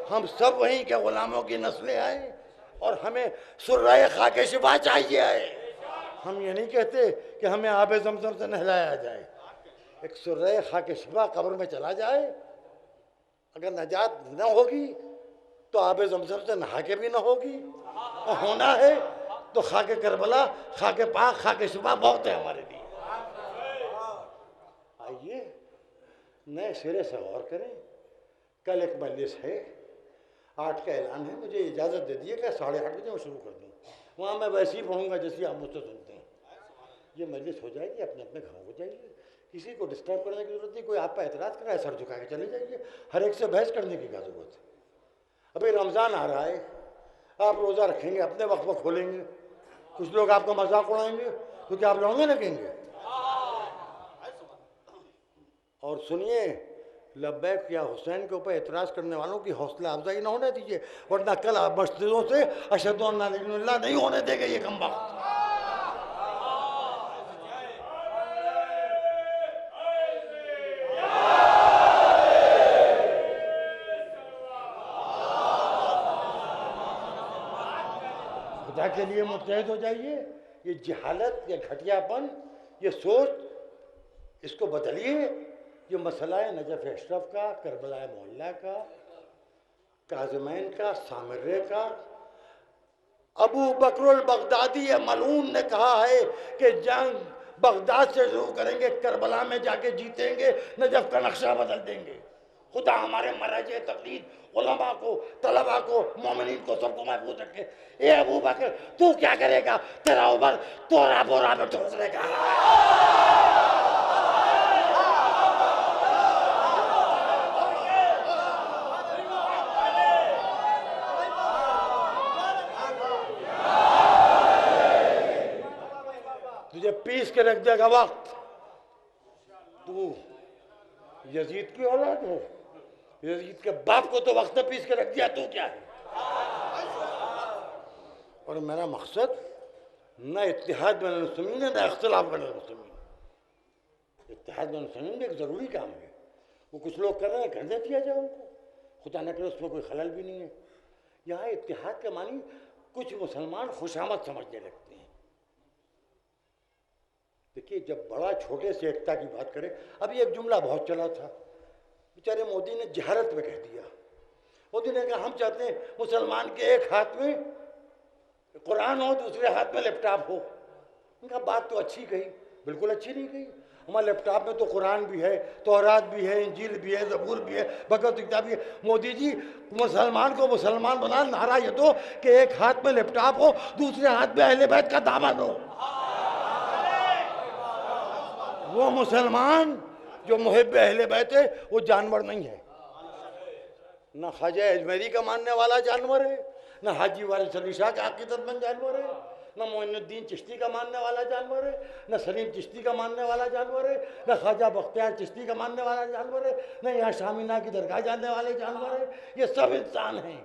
हम सब वहीं के ग़ुलामों की नस्लें आए और हमें सुर्राए खाके शिफा चाहिए। हम ये नहीं कहते कि हमें आबे ज़मज़म से नहलाया जाए। एक सुर्राए खाके शिफा कब्र में चला जाए, अगर नजात न होगी तो आबे ज़मज़म से नहा के भी न होगी, और होना है तो खाके करबला, खाके पाक, खाके शिफा बहुत है हमारे लिए। आइए नए सिरे से गौर करें। कल एक मजलिस है, 8 का ऐलान है, मुझे इजाज़त दे दिए कि 8:30 बजे मैं शुरू कर दूँ। वहाँ मैं वैसे ही पढ़ूँगा जैसे आप मुझसे सुनते हैं। ये मजलिस हो जाएगी, अपने अपने घरों को जाइए, किसी को डिस्टर्ब करने की जरूरत नहीं। कोई आप पर एतराज़ कर रहा है, सर झुका के चले जाइए, हर एक से बहस करने की क्या जरूरत है? अभी रमज़ान आ रहा है, आप रोज़ा रखेंगे, अपने वक्त पर खोलेंगे, कुछ लोग आपका मजाक उड़ाएंगे क्योंकि आप लौंगे लगेंगे। और सुनिए, लब्बैक या हुसैन के ऊपर एतराज़ करने वालों की हौसला अफजाई न होने दीजिए, वरना कल आप मस्जिदों से अशहदु अन्ना इल्लल्लाह नहीं होने देंगे ये कमबख्त। खुदा के लिए मुत्तहिद हो जाइए। ये जहालत, ये घटियापन, ये सोच, इसको बदलिए। ये मसला है नजफ अशरफ का, करबला मोहल्ला का, काज़मैन का, सामरे का। अबू बकरुल बगदादी मलून ने कहा है कि जंग बगदाद से शुरू करेंगे, करबला में जाके जीतेंगे, नजफ का नक्शा बदल देंगे। खुदा हमारे मराजे तकलीद, उलमा को, तलबा को, मोमिनीन को, सबको महफूज रखे। ए अबू बकर, तू क्या करेगा? तेरा उमर तोरा बोरा में ठोस देगा। तुझे पीस के रख देगा वक्त। तू यजीद की औलाद है, यजीद के बाप को तो वक्त पीस के रख दिया, तू क्या है? और मेरा मकसद न इत्तेहाद बैनुल मुस्लिमीन है, न इख्तिलाफ बैनुल मुस्लिमीन। इत्तेहाद में मुसलमान भी एक ज़रूरी काम है। वो कुछ लोग कर रहे हैं, करने दिया जाए उनको, खुदा न करे उसमें कोई खलल भी नहीं है। यहाँ इत्तेहाद का मानी कुछ मुसलमान खुशामद समझने लगते हैं। देखिए, जब बड़ा छोटे से एकता की बात करें, अभी एक जुमला बहुत चला था, बेचारे मोदी ने जहारत में कह दिया। मोदी ने कहा हम चाहते हैं मुसलमान के एक हाथ में कुरान हो, दूसरे हाथ में लैपटॉप हो। उनका बात तो अच्छी कही, बिल्कुल अच्छी नहीं कही। हमारे लैपटॉप में तो कुरान भी है, तौरात भी है, इंजील भी है, ज़बूर भी है, भगवत गीता भी है। मोदी जी, मुसलमान को मुसलमान बना, नारा ये दो कि एक हाथ में लैपटॉप हो, दूसरे हाथ में अहले बैत का दामन हो। वो मुसलमान जो मुहिब अहले बैत है वो जानवर नहीं है, ना ख्वाजा अजमेरी का मानने वाला जानवर है, ना हाजी वारिस अली शाह का अकीदतमंद जानवर है, न मोइनुद्दीन चिश्ती का मानने वाला जानवर है, न सलीम चिश्ती का मानने वाला जानवर है, न ख्वाजा बख्तियार चिश्ती का मानने वाला जानवर है, न यहाँ शामीना की दरगाह जानने वाले जानवर है। ये सब इंसान हैं।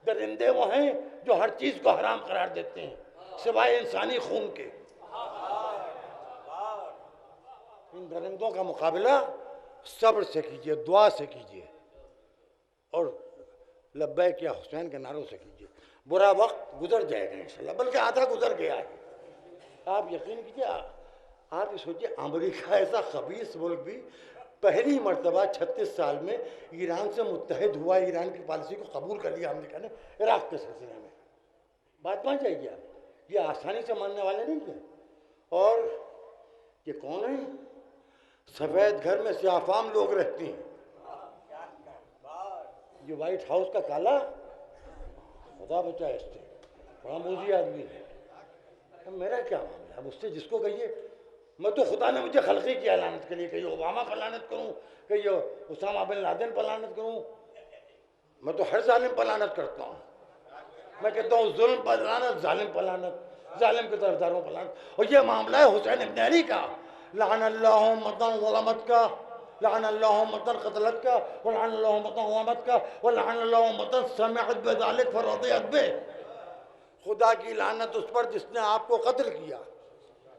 दरिंदे वो हैं जो हर चीज़ को हराम करार देते हैं सिवाय इंसानी खून के। इन दरिंदों का मुकाबला सब्र से कीजिए, दुआ से कीजिए और लब्बैक या हुसैन के नारों से कीजिए। बुरा वक्त गुजर जाएगा इंशाल्लाह, बल्कि आधा गुजर गया है। आप यकीन कीजिए, आप ये सोचिए, अमेरिका ऐसा खबीस मुल्क भी पहली मर्तबा 36 साल में ईरान से मुत्तहिद हुआ, ईरान की पॉलिसी को कबूल कर लिया अमेरिका ने इराक़ के सिलसिले में। बात मान जाइए आप, ये आसानी से मानने वाले नहीं हैं। और ये कौन है? सफ़ेद घर में सियाफाम लोग रहते हैं। ये वाइट हाउस का काला, खुदा बचा इससे, बड़ा मोदी आदमी है। अब मेरा क्या मामला है उससे? जिसको कहिए, मैं तो खुदा ने मुझे खलकी किया लानत के लिए, कहीं ओबामा पर लानत करूँ, कहीं उसामा बिन लादेन पर लानत करूँ। मैं तो हर जालिम पर लानत करता हूँ। मैं कहता हूँ जुल्म पर लानत, जालिम पर लानत, जालिम के तरफदारों पर लानत। और ये मामला है हुसैन इब्न अली का। लानल्लाहु मतन ज़लमत का, लानल्लाहु मतन क़तलत का, व लानल्लाहु मतन ग़मत का, व लानल्लाहु मतन समिअत बिज़ालिक फरदियत बि। खुदा की लानत उस पर जिसने आपको कत्ल किया।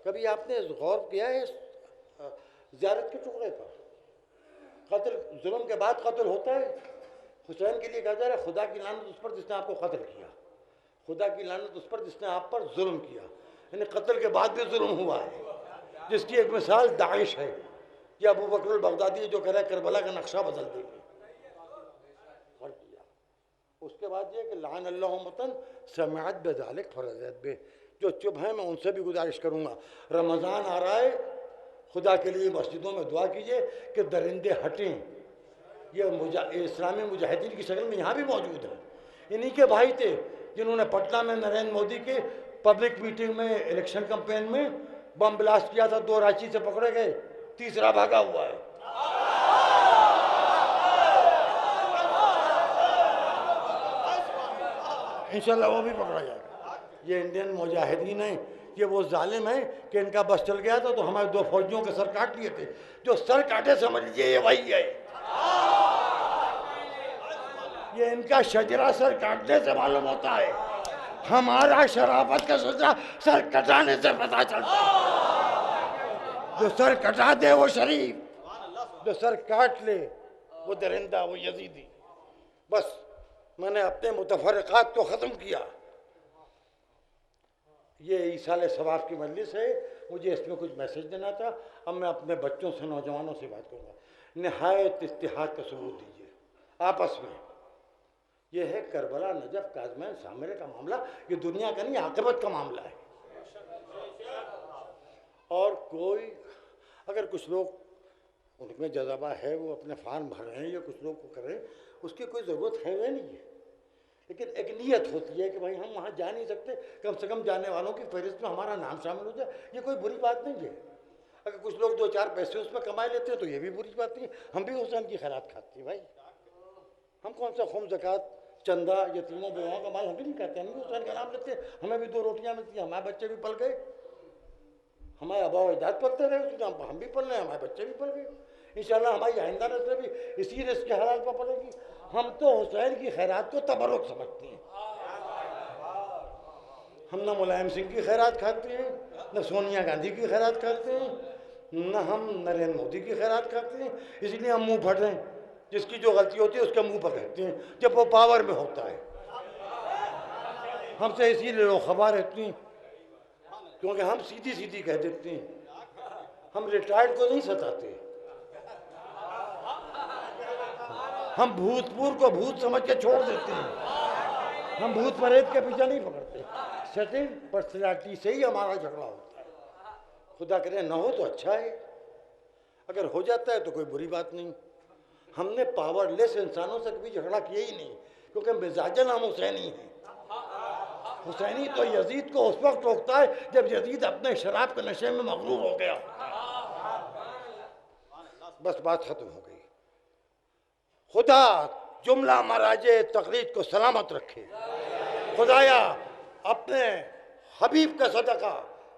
कभी आपने गौर किया है ज़ियारत के टुकड़े पर? कत्ल, जुल्म के बाद कत्ल होता है। हुसैन के लिए कहा जा रहा है खुदा की लानत उस पर जिसने आपको कत्ल किया, खुदा की लानत उस पर जिसने आप पर जुल्म किया। यानी कत्ल के बाद भी जुल्म हुआ है, जिसकी एक मिसाल दाइश है या अबू बकर बगदादी जो कह रहा है करबला का नक्शा बदल देंगे। और किया उसके बाद ये कि लान अल्लाह मतन समिअत बिज़ालिक फरदियत बि। जो चुप हैं मैं उनसे भी गुजारिश करूँगा, रमज़ान आ रहा है, खुदा के लिए मस्जिदों में दुआ कीजिए कि दरिंदे हटें। ये इस्लामी मुजाहिदीन की शक्ल में यहाँ भी मौजूद हैं। इन्हीं के भाई थे जिन्होंने पटना में नरेंद्र मोदी के पब्लिक मीटिंग में, इलेक्शन कैंपेन में बम ब्लास्ट किया था। 2 रांची से पकड़े गए, तीसरा भागा हुआ है। इंशाल्लाह वो भी पकड़ा जाएगा। ये इंडियन मुजाहिदीन हैं, ये वो जालिम हैं कि इनका बस चल गया था तो हमारे 2 फौजियों के सर काट लिए थे। जो सर काटे समझ लीजिए ये वही है। ये इनका शजरा सर काटने से मालूम होता है, हमारा शराफत का शजरा सर कटाने से पता चलता है। जो सर कटा दे वो शरीफ, जो सर काट ले वो दरिंदा, वो यजीदी। बस मैंने अपने मुतफरक़ात को ख़त्म किया। ये ईसाल सवाब की मजलिस है, मुझे इसमें कुछ मैसेज देना था। अब मैं अपने बच्चों से, नौजवानों से बात करूँगा। निहायत इत्तिहाद का सबूत दीजिए आपस में। ये है करबला, नजफ, काज़मैन, सामरे का मामला। ये दुनिया का नहीं, आक़िबत का मामला है। और कोई अगर कुछ लोग उनमें जज़्बा है, वो अपने फार्म भर रहे हैं या कुछ लोग को कर रहे हैं, उसकी कोई ज़रूरत है वह नहीं है। लेकिन एक नीयत होती है कि भाई हम वहाँ जा नहीं सकते, कम से कम जाने वालों की फहरिस्त में हमारा नाम शामिल हो जाए। ये कोई बुरी बात नहीं है। अगर कुछ लोग 2-4 पैसे उसमें कमा लेते हैं तो ये भी बुरी बात नहीं है। हम भी हुसैन की खैरात खाते हैं भाई। हम कौन सा खुम, ज़कात, चंदा, यतीमों बेवाओं का माल हम भी नहीं खाते। हम भी हुसैन का नाम लेते हैं, हमें भी 2 रोटियाँ मिलती हैं, हमारे बच्चे भी पल गए। हमारे आबा व अजदाद पलते रहे, उसके नाम पर हम भी पल रहे हैं, हमारे बच्चे भी पल गए। इंशाल्लाह हमारी आइंदा नस्लें भी इसी रिस्क के हलाल पर पड़ेगी। हम तो हुसैन की खैरात को तबरुक समझते हैं। हम ना मुलायम सिंह की खैरात खाते हैं, न सोनिया गांधी की खैरात खाते हैं, न हम नरेंद्र मोदी की खैरात करते हैं, इसलिए हम मुंह फट रहे हैं। जिसकी जो गलती होती है उसके मुंह पर कहते हैं जब वो पावर में होता है। हमसे इसीलिए लोग खबर रहती हैं, क्योंकि हम सीधी सीधी कह देते हैं। हम रिटायर्ड को नहीं सताते, हम भूतपूर्व को भूत समझ के छोड़ देते हैं। हम भूत प्रेत के पीछे नहीं पकड़ते। सेटिंग पर्सनैलिटी से ही हमारा झगड़ा होता है। खुदा करे ना हो तो अच्छा है, अगर हो जाता है तो कोई बुरी बात नहीं। हमने पावरलेस इंसानों से कभी झगड़ा किया ही नहीं, क्योंकि मिजाजन हम हुसैनी हैं। हुसैनी तो यजीद को उस वक्त रोकता है जब यजीद अपने शराब के नशे में मगरूर हो गया। बस बात खत्म हो गई। खुदा जुमला मराजे तकलीद को सलामत रखे। खुदाया अपने हबीब का सदका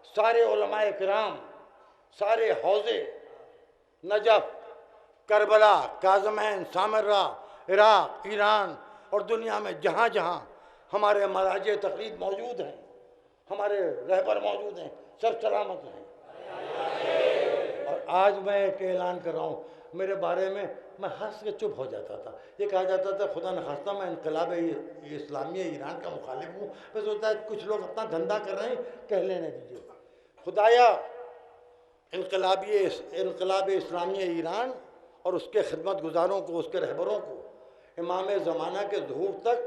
सारे उलमाए किराम, सारे हौजे Najaf, Karbala, Kazimain, Samarra, Iraq, Iran और दुनिया में जहाँ जहाँ हमारे मराजे तकलीद मौजूद हैं, हमारे रहबर मौजूद हैं, सब सलामत हैं। और आज मैं एक ऐलान कर रहा हूँ, मेरे बारे में मैं हंस के चुप हो जाता था। ये कहा जाता था खुदा न खास्ता मैं इनकलाब इस्लामी ईरान का मुखालिफ हूँ। मैं सोचता है कुछ लोग अपना धंधा कर रहे हैं, कह लेने दीजिए। खुदाया इनकलाब इस्लामी ईरान और उसके खिदमत गुजारों को, उसके रहबरों को इमाम ज़माना के ज़हूर तक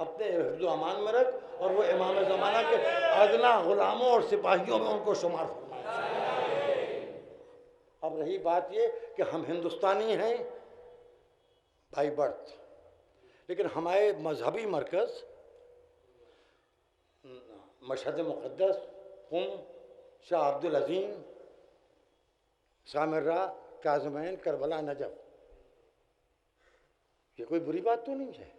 अपने हिफ्ज़ अमान में रख, और वो इमाम ज़माना के अदना गुलामों और सिपाहियों में उनको शुमार फरमाए। अब रही बात ये कि हम हिंदुस्तानी हैं बाई बर्थ, लेकिन हमारे मजहबी मरकज़ मशहद मुक़द्दस, कुम, शाह अब्दुल अज़ीम, सामर्रा, काज़मैन, करबला, नजफ, ये कोई बुरी बात तो नहीं है,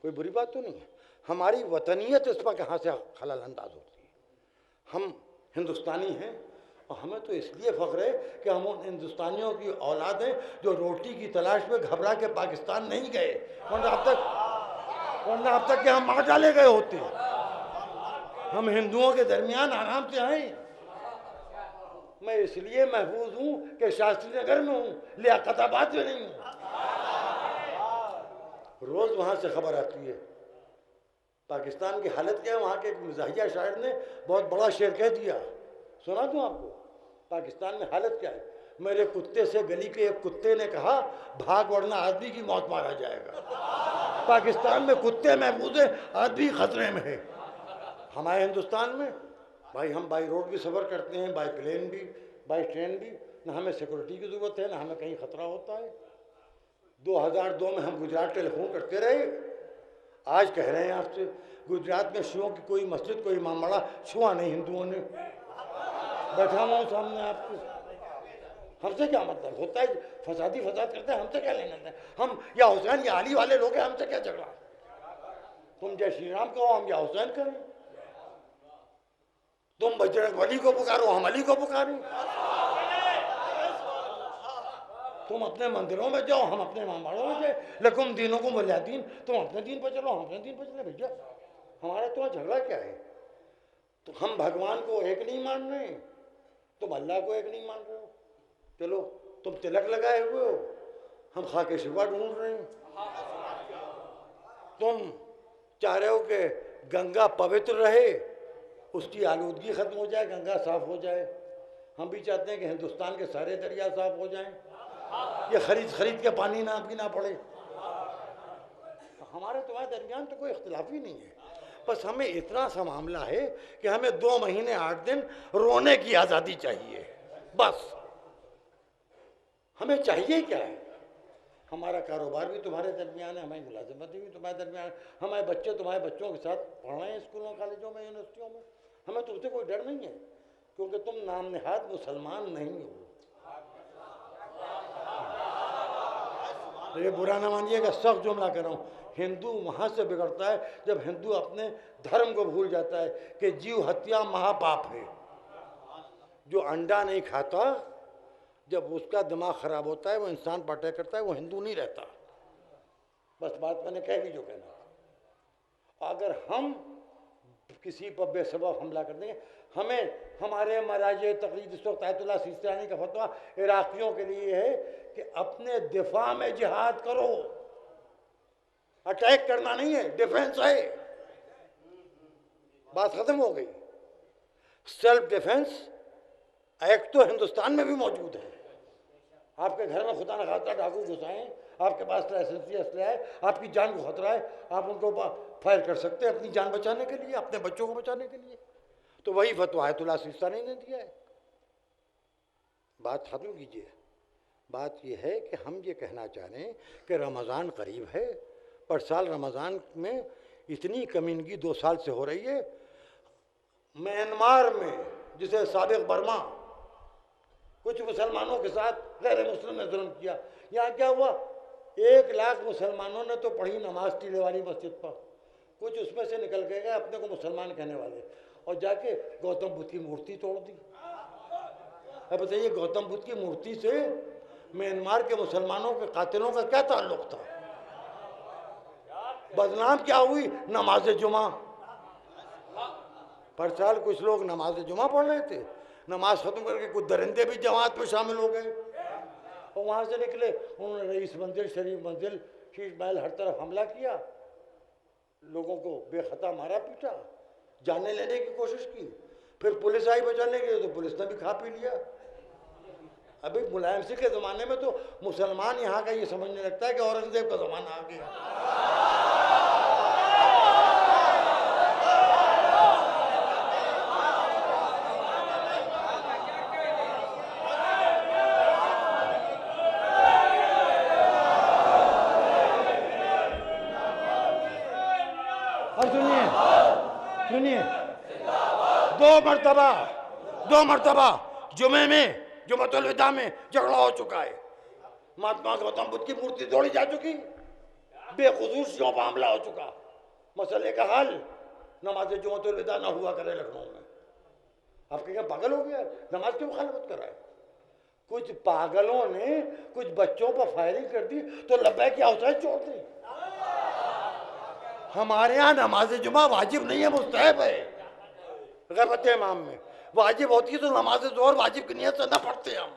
कोई बुरी बात तो नहीं है। हमारी वतनियत इस पर कहाँ से खलल अंदाज होती है। हम हिंदुस्तानी हैं और हमें तो इसलिए फ़ख्र है कि हम उन हिंदुस्तानियों की औलाद हैं जो रोटी की तलाश में घबरा के पाकिस्तान नहीं गए, वरना अब तक के हम मार डाले गए होते। हम हिंदुओं के दरमियान आराम से आए। मैं इसलिए महफूज हूँ कि शास्त्री नगर में हूँ, लियाकताबाद में नहीं हूँ। रोज़ वहाँ से खबर आती है पाकिस्तान की हालत क्या है। वहाँ के एक मिजाहिया शायर ने बहुत बड़ा शेर कह दिया, सुना दूँ आपको। पाकिस्तान में हालत क्या है। मेरे कुत्ते से गली के एक कुत्ते ने कहा, भाग वरना आदमी की मौत मारा जाएगा। पाकिस्तान में कुत्ते महफूज हैं, आदमी खतरे में है। हमारे हिंदुस्तान में भाई हम बाई रोड भी सफ़र करते हैं, बाई प्लेन भी, बाई ट्रेन भी, ना हमें सिक्योरिटी की ज़रूरत है, ना हमें कहीं ख़तरा होता है। 2002 में हम गुजरात टेलीफोन करते रहे। आज कह रहे हैं आपसे, गुजरात में शियों की कोई मस्जिद, कोई इमामबाड़ा छुआ नहीं हिंदुओं ने। बैठा हुआ हूँ सामने आपको। हमसे क्या मतलब होता है, फसाद करते हैं, हमसे क्या लेना है। हम या हुसैन या अली वाले लोग हैं, हमसे क्या झगड़ा। तुम जय श्री राम कहो, हम या हुसैन करें। तुम बजरंग बली को पुकारो, हम अली को पुकारें। तुम अपने मंदिरों में जाओ, हम अपने इमामबाड़ों में जाए। लकुम दीनों को वलिया दीन, तुम अपने दीन पर चलो, हम अपने दीन पर चले। भैया हमारा तुम्हारा झगड़ा क्या है। तो हम भगवान को एक नहीं मान रहे, तुम अल्लाह को एक नहीं मान रहे हो। चलो तुम तिलक लगाए हुए हो, हम खाके शिवा ढूंढ रहे हैं। तुम चाह रहे हो कि गंगा पवित्र रहे, उसकी आलूदगी खत्म हो जाए, गंगा साफ हो जाए। हम भी चाहते हैं कि हिंदुस्तान के सारे दरिया साफ हो जाएं, ये खरीद के पानी ना पीना पड़े। हमारे तुम्हारे दरमियान तो कोई इख्तिलाफ ही नहीं है। बस हमें इतना सा मामला है कि हमें 2 महीने 8 दिन रोने की आज़ादी चाहिए। बस हमें चाहिए क्या है। हमारा कारोबार भी तुम्हारे दरमियान है, हमारी मुलाजमत भी तुम्हारे दरमियान है, हमारे बच्चे तुम्हारे बच्चों के साथ पढ़ रहे हैं स्कूलों, कॉलेजों में, यूनिवर्सिटियों में। हमें तुमसे कोई डर नहीं है, क्योंकि तुम नाम निहाद मुसलमान नहीं हो। तो ये बुरा ना मानिएगा, सख्त जुमला कर रहा हूँ। हिंदू वहाँ से बिगड़ता है जब हिंदू अपने धर्म को भूल जाता है कि जीव हत्या महापाप है। जो अंडा नहीं खाता, जब उसका दिमाग खराब होता है, वो इंसान पाटे करता है, वो हिंदू नहीं रहता। बस बात मैंने कह दी जो कहना। अगर हम किसी पर बेसबब हमला कर देंगे, हमें हमारे मराजे तकलीद इस वक्त आयतुल्लाह सिस्तानी का फतवा इराकियों के लिए है कि अपने दिफा में जिहाद करो, अटैक करना नहीं है, डिफेंस है। बात खत्म हो गई। सेल्फ डिफेंस एक्ट तो हिंदुस्तान में भी मौजूद है। आपके घर में खुदा न खास्ता डाकू घुसाएं, आपके पास लाइसेंसी असला है, आपकी जान को खतरा है, आप उनको फायर कर सकते हैं अपनी जान बचाने के लिए, अपने बच्चों को बचाने के लिए। तो वही फतवा आयतुल्लाह सिस्तानी ने दिया है। बात खत्म कीजिए। बात यह है कि हम ये कहना चाह रहे हैं कि रमज़ान करीब है, पर साल रमज़ान में इतनी कमीनगी 2 साल से हो रही है। म्यांमार में, जिसे साबिक बर्मा, कुछ मुसलमानों के साथ गैर मुस्लिम ने जुल्म किया। यहाँ क्या हुआ, 1 लाख मुसलमानों ने तो पढ़ी नमाज टीले वाली मस्जिद पर, कुछ उसमें से निकल के गए अपने को मुसलमान कहने वाले, और जाके गौतम बुद्ध की मूर्ति तोड़ दी। अब बताइए, गौतम बुद्ध की मूर्ति से म्यांमार के मुसलमानों के कातिलों का क्या ताल्लुक था? बदनाम क्या हुई? नमाज जुमा। पर साल कुछ लोग नमाज जुमा पढ़ रहे थे, नमाज खत्म करके कुछ दरिंदे भी जमात में शामिल हो गए और वहाँ से निकले। उन्होंने रईस मंजिल, शरीफ मंजिल, शीश महल, हर तरफ हमला किया, लोगों को बेखता मारा पीटा, जाने लेने की कोशिश की। फिर पुलिस आई बचाने के लिए, तो पुलिस ने भी खा पी लिया। अभी मुलायम सिंह के ज़माने में तो मुसलमान यहाँ का ये समझने लगता है कि औरंगजेब का ज़माना आ गया। और सुनिए, 2 मरतबा जुमे में, जुमतुल विदा में झगड़ा हो चुका है। महात्मा गौतम बुद्ध की मूर्ति तोड़ी जा चुकी, बेखुसूसियों पर हमला हो चुका। मसले का हल, नमाज जुमतुल विदा ना हुआ करे लखनऊ में। आपके क्या पागल हो गया? नमाज क्यों मुखालफत कर रहा है? कुछ पागलों ने कुछ बच्चों पर फायरिंग कर दी तो लब्बैक की आवाज़ छोड़ दी। हमारे यहाँ नमाज जुमा वाजिब नहीं है, मुस्तहब है। ग़ैबत इमाम में वाजिब होती है तो नमाज ज़ोहर वाजिब की नियत से न पढ़ते हम।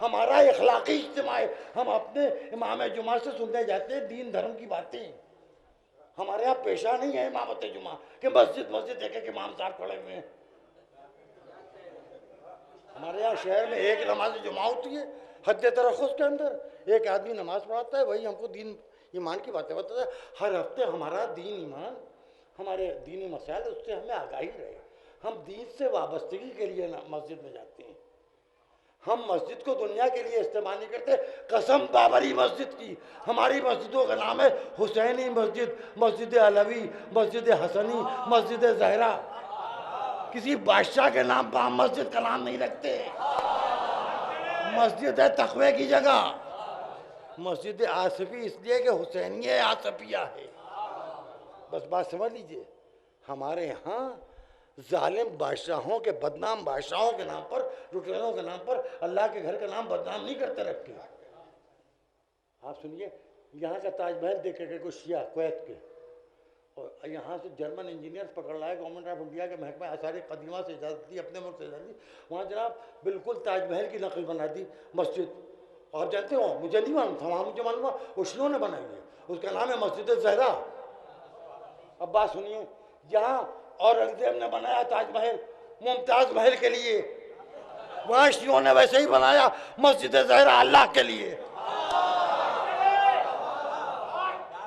हमारा इखलाकी इज्तिमा है, हम अपने इमाम जुमा से सुनने जाते हैं दीन धर्म की बातें। हमारे यहाँ पेशा नहीं है इमामत जुमा कि मस्जिद एक इमाम साहब खड़े हुए हैं। हमारे यहाँ शहर में एक नमाज जुमा होती है, हद तरख़्ख़ुस के अंदर एक आदमी नमाज पढ़ाता है, वही हमको दीन ईमान की बातें बताता है। हर हफ्ते हमारा दीन ईमान, हमारे दीनी मसाइल, उससे हमें आगाही रहे। हम दीन से वाबस्तगी के लिए मस्जिद में जाते हैं। हम मस्जिद को दुनिया के लिए इस्तेमाल नहीं करते। कसम बाबरी मस्जिद की, हमारी मस्जिदों का नाम है हुसैनी मस्जिद, मस्जिद अलवी, मस्जिद हसनी, मस्जिद जहरा। किसी बादशाह के नाम पर हम मस्जिद का नाम नहीं रखते। मस्जिद है तकवे की जगह। मस्जिद आसफी इसलिए कि हुसैनी आसफिया है। बस बात समझ लीजिए। हमारे यहाँ जालिम बादशाहों के, बदनाम बादशाहों के नाम पर, लुटेरों के नाम पर अल्लाह के घर का नाम बदनाम नहीं करते रख के। आप सुनिए, यहाँ का ताजमहल देखे के कुछ शिया कुवैत के, और यहाँ से जर्मन इंजीनियर्स पकड़ लाए गवर्नमेंट ऑफ इंडिया के महकमा आसार कदीमा से इजाज़त दी, अपने मुल्क से इजाज़त दी। वहाँ जनाब बिल्कुल ताजमहल की नकल बना दी मस्जिद। आप जानते हो, मुझे नहीं मालूम था, वहाँ मुझे मालूम हुआ उष्णों ने बनाई है, उसका नाम है मस्जिद जहरा। अब बात सुनिए, यहाँ औरंगजेब ने बनाया ताजमहल मुमताज़ महल के लिए, वहाँ शियों ने वैसे ही बनाया मस्जिद जहरा अल्लाह के लिए।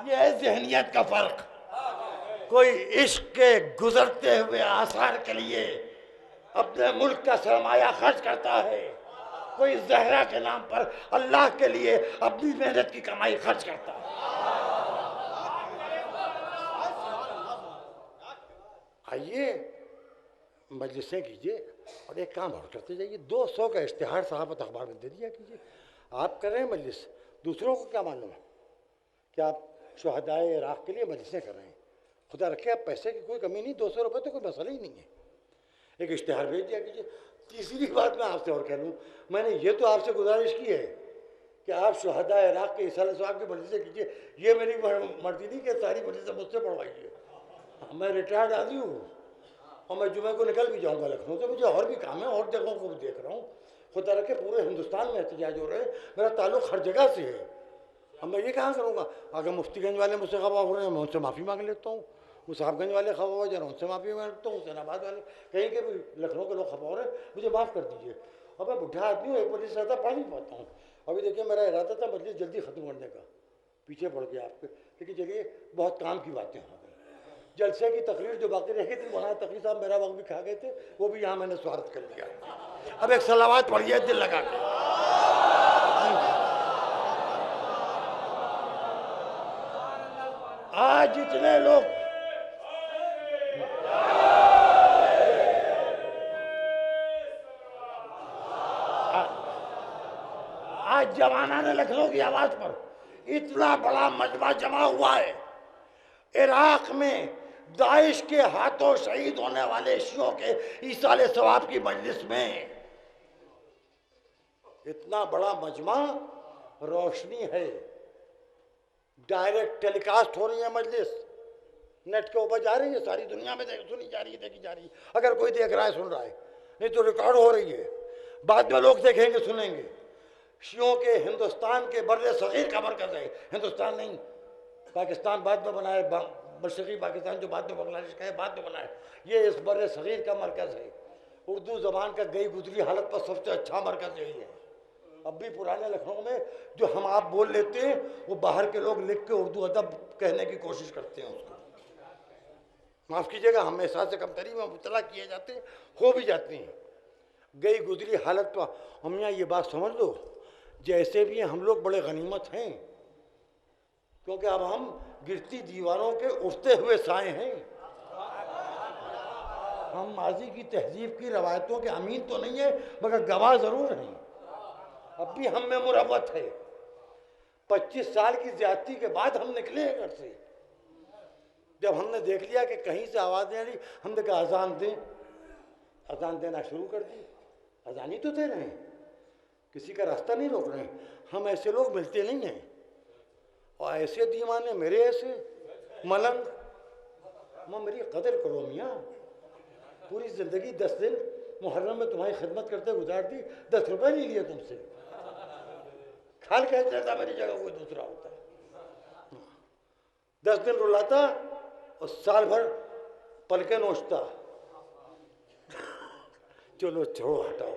ये है ज़हनियत का फ़र्क। कोई इश्क के गुजरते हुए आसार के लिए अपने मुल्क का सरमाया खर्च करता है, कोई जहरा के नाम पर अल्लाह के लिए अपनी मेहनत की कमाई खर्च करता है। आइए मजलिसें कीजिए और एक काम और करते जाइए। 200 का इश्तिहार सहाफ़त अखबार में दे दिया कीजिए। आप कर रहे हैं मजलिस, दूसरों को क्या मालूम है कि आप शुहदाए इराक़ के लिए मजलिसें कर रहे हैं। खुदा रखे आप पैसे की कोई कमी नहीं, 200 रुपये तो कोई मसला ही नहीं है। एक इश्तिहार भेज दिया कीजिए। तीसरी बात मैं आपसे और कह लूँ, मैंने ये तो आपसे गुजारिश की है कि आप शुहदाए इराक़ के इसाले साहब की मजलिसें कीजिए। ये मेरी मर्जी नहीं कि सारी मजलिसें मुझसे पढ़वाइए। मैं रिटायर्ड आदमी हूँ, और मैं जुमे को निकल भी जाऊंगा लखनऊ से, मुझे और भी काम है, और जगहों को भी देख रहा हूँ। खुदा रखे पूरे हिंदुस्तान में एहतजाज हो रहे हैं, मेरा ताल्लुक हर जगह से है। अब मैं ये कहाँ करूँगा? अगर मुफ्तीगंज वाले मुझसे खफा हो रहे हैं, मैं उनसे माफ़ी मांग लेता हूँ। मुसाफगंज वाले खफा हो जाए, उनसे माफ़ी मांग लेता हूँ। हुसैनाबाद वाले, कहीं के भी लखनऊ के लोग खफा हो रहे हैं, मुझे माफ़ कर दीजिए। और मैं बुढ़ा आदमी हूँ, एक बजे से ज़्यादा पढ़ नहीं पाता हूँ। अभी देखिए मेरा इरादा था मजलिस जल्दी ख़त्म करने का, पीछे पड़ गया आपके, लेकिन चलिए बहुत काम की बातें हो गई। जलसे की तकरीर जो बाकी रह गई थी, मौलाना तकरीर साहब मेरा वक्त भी खा गए थे, वो भी यहाँ मैंने स्वागत कर लिया। अब एक सलावत पढ़िए दिल लगा के। आज जितने लोग आज जवाना ने लखनऊ की आवाज पर इतना बड़ा मजमा जमा हुआ है। इराक में दाइश के हाथों शहीद होने वाले शियों के ईसाले सवाब की मजलिस में इतना बड़ा मजमा, रोशनी है, डायरेक्ट टेलीकास्ट हो रही है मजलिस, नेट के ऊपर जा रही है, सारी दुनिया में सुनी जा रही है, देखी जा रही है। अगर कोई देख रहा है, सुन रहा है, नहीं तो रिकॉर्ड हो रही है, बाद में लोग देखेंगे, सुनेंगे। शियों के हिंदुस्तान के बर्रे सगीर का मरकज़ है, हिंदुस्तान नहीं, पाकिस्तान बाद में बनाए, मशरक़ी पाकिस्तान जो बाद में बांग्लादेश का है बाद में बनाए, ये इस बर्रे सगीर का मरकज़ है। उर्दू ज़बान का गई गुजरी हालत पर सबसे अच्छा मरकज़ यही है। अब भी पुराने लखनऊ में जो हम आप बोल लेते हैं, वो बाहर के लोग लिख के उर्दू अदब कहने की कोशिश करते हैं उसको। माफ़ कीजिएगा, हम एहसास से कमतरी में मुबतला किए जाते हैं, हो भी जाते हैं। गई गुजरी हालत पर हम यहाँ ये बात समझ लो, जैसे भी हम लोग बड़े गनीमत हैं, क्योंकि अब हम गिरती दीवारों के उठते हुए साए हैं। हम माजी की तहजीब की रवायतों के अमीन तो नहीं है, मगर गवाह ज़रूर हैं। अब भी हम में मुरव्वत है। 25 साल की ज्यादती के बाद हम निकले हैं घर से। जब हमने देख लिया कि कहीं से आवाज़ नहीं आ रही, हमने कहा अजान दें, अजान देना शुरू कर दी। अजान ही तो दे रहे हैं, किसी का रास्ता नहीं रोक रहे हैं। हम ऐसे लोग मिलते नहीं हैं, और ऐसे दीवाने मेरे ऐसे मलंग, माँ मेरी कदर करो मियाँ। पूरी ज़िंदगी 10 दिन मुहर्रम में तुम्हारी खिदमत करते गुजार दी, 10 रुपये नहीं लिए तुमसे। खाल कह देता मेरी जगह कोई दूसरा होता, 10 दिन रुलाता और साल भर पलके नोचता। चलो छोड़ो, हटाओ।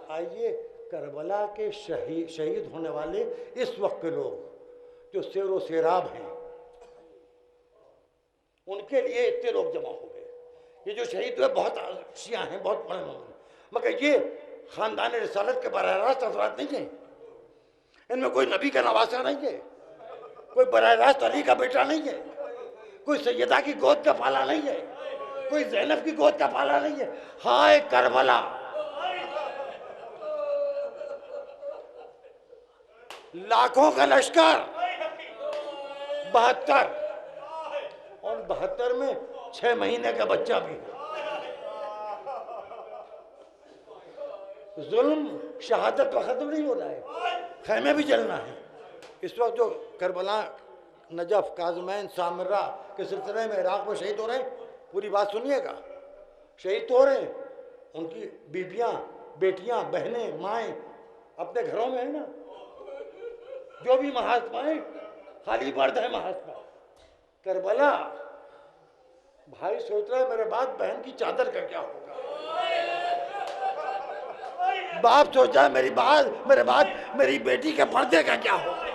आइए, करबला के शहीद होने वाले इस वक्त के लोग जो शेरो शेराब हैं, उनके लिए इतने लोग जमा हो गए। ये जो शहीद हुए बहुत शिया हैं, बहुत बड़े लोग हैं, मगर ये खानदान रिसालत के बराह रास्त अफराद नहीं हैं। इनमें कोई नबी का नवासा नहीं है, कोई बराह रास्त अली का बेटा नहीं है, कोई सैयदा की गोद का पाला नहीं है, कोई ज़ैनब की गोद का पाला नहीं है। हाय करबला, लाखों का लश्कर, 72, और 72 में 6 महीने का बच्चा भी। जुल्म शहादत पर खत्म नहीं हो रहा है, खैमे भी जलना है। इस वक्त जो करबला, नजफ, काज़मैन, सामरा के सिलसिले में इराक में शहीद हो रहे हैं, पूरी बात सुनिएगा। शहीद तो हो रहे हैं, उनकी बीबियाँ, बेटियाँ, बहनें, माएँ अपने घरों में है ना। जो भी महात्माएँ, खाली मर्द है महात्मा। करबला भाई सोच रहा है मेरे बाद बहन की चादर का क्या होगा, बाप सोचा मेरे बाद मेरी बेटी के पर्दे का क्या होगा।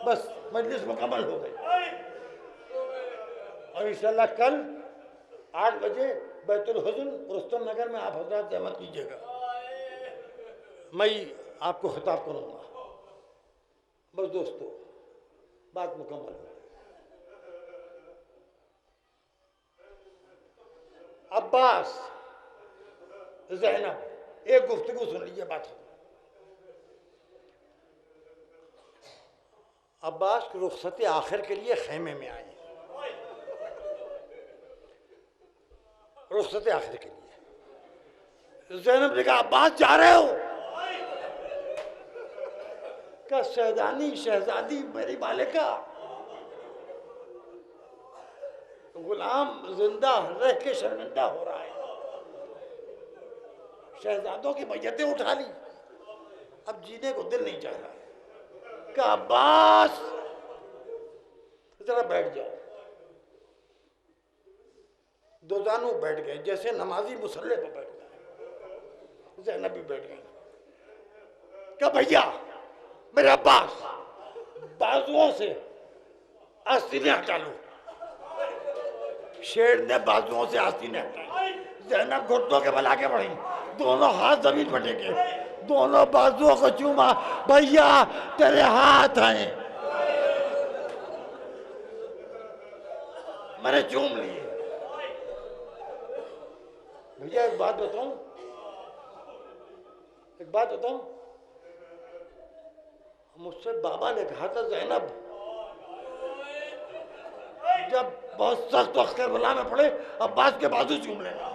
बस मजलिस मुकम्मल हो गई, और इंशाल्लाह कल 8 बजे बैतुल हुज़्न रुस्तम नगर में आप हज़रात रहमत कीजिएगा, मैं आपको खिताब करूँगा। बस दोस्तों, बात मुकम्मल हो। अब्बास, ज़ैनब, एक गुफ्तगू सुन लीजिए बात। अब्बास रुखसत आखिर के लिए खेमे में आए, रुखसत आखिर के लिए। ज़ैनब ने कहा अब्बास जा रहे हो? क्या शहजादी मेरी मालिका, गुलाम जिंदा रह के शर्मिंदा हो रहा है। शहजादों की मैयतें उठा ली, अब जीने को दिल नहीं चाह रहा। कहा अब्बास जरा बैठ जाओ। दो जानू बैठ गए जैसे नमाजी मुसल्ले पर बैठ गए। ज़ैनब भी बैठ गई। क्या भैया मेरे अब्बास बाजुओं से आस्तीनें हटा लो। शेर ने बाजुओं से आस्तीनें हटाई। ज़ैनब घुटनों के बल आगे बढ़ी, दोनों हाथ जमीन पर टेके, दोनों बाजुओं को चूमा। भैया तेरे हाथ हैं, मैंने चूम लिए। भैया एक बात बताऊं, एक बात बताऊं, मुझसे बाबा ने कहा था ज़ैनब जब बहुत सख्त वक्त करबला में पड़े अब्बास के बाजू चूम लेना।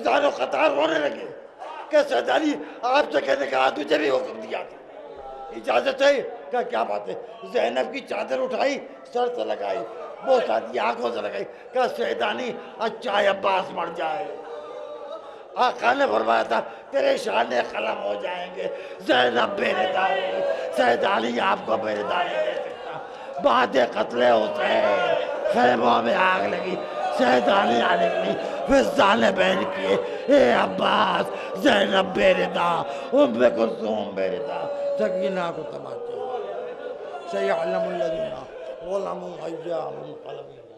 जानो कतार रोने लगे कि सरदारी आपसे कहने का तुझे भी हुक्म दिया था, इजाजत है? क्या क्या बात है? ज़ैनब की चादर उठाई, सर से लगाई, वो साथी आंखों से लगाई। क्या सैदानी अच्छा है अब्बास मर जाए। आका ने फरमाया था तेरे शाने कलम हो जाएंगे, ज़ैनब बेरिदा होगी, सैदानी आपको बेरिदा नहीं दे सकता। बाद कत्ले होते हैं, खैमों में आग लगी, सैदानी आने लगी, फिर साले बहन किए, ए अब्बास ज़ैनब बेरिदा, उम्मे कुलसूम बेरिदा, सकीना को तमाचे सयअलमुल्लज़ीना ज़लमू अय्याम मुनक़लिबून।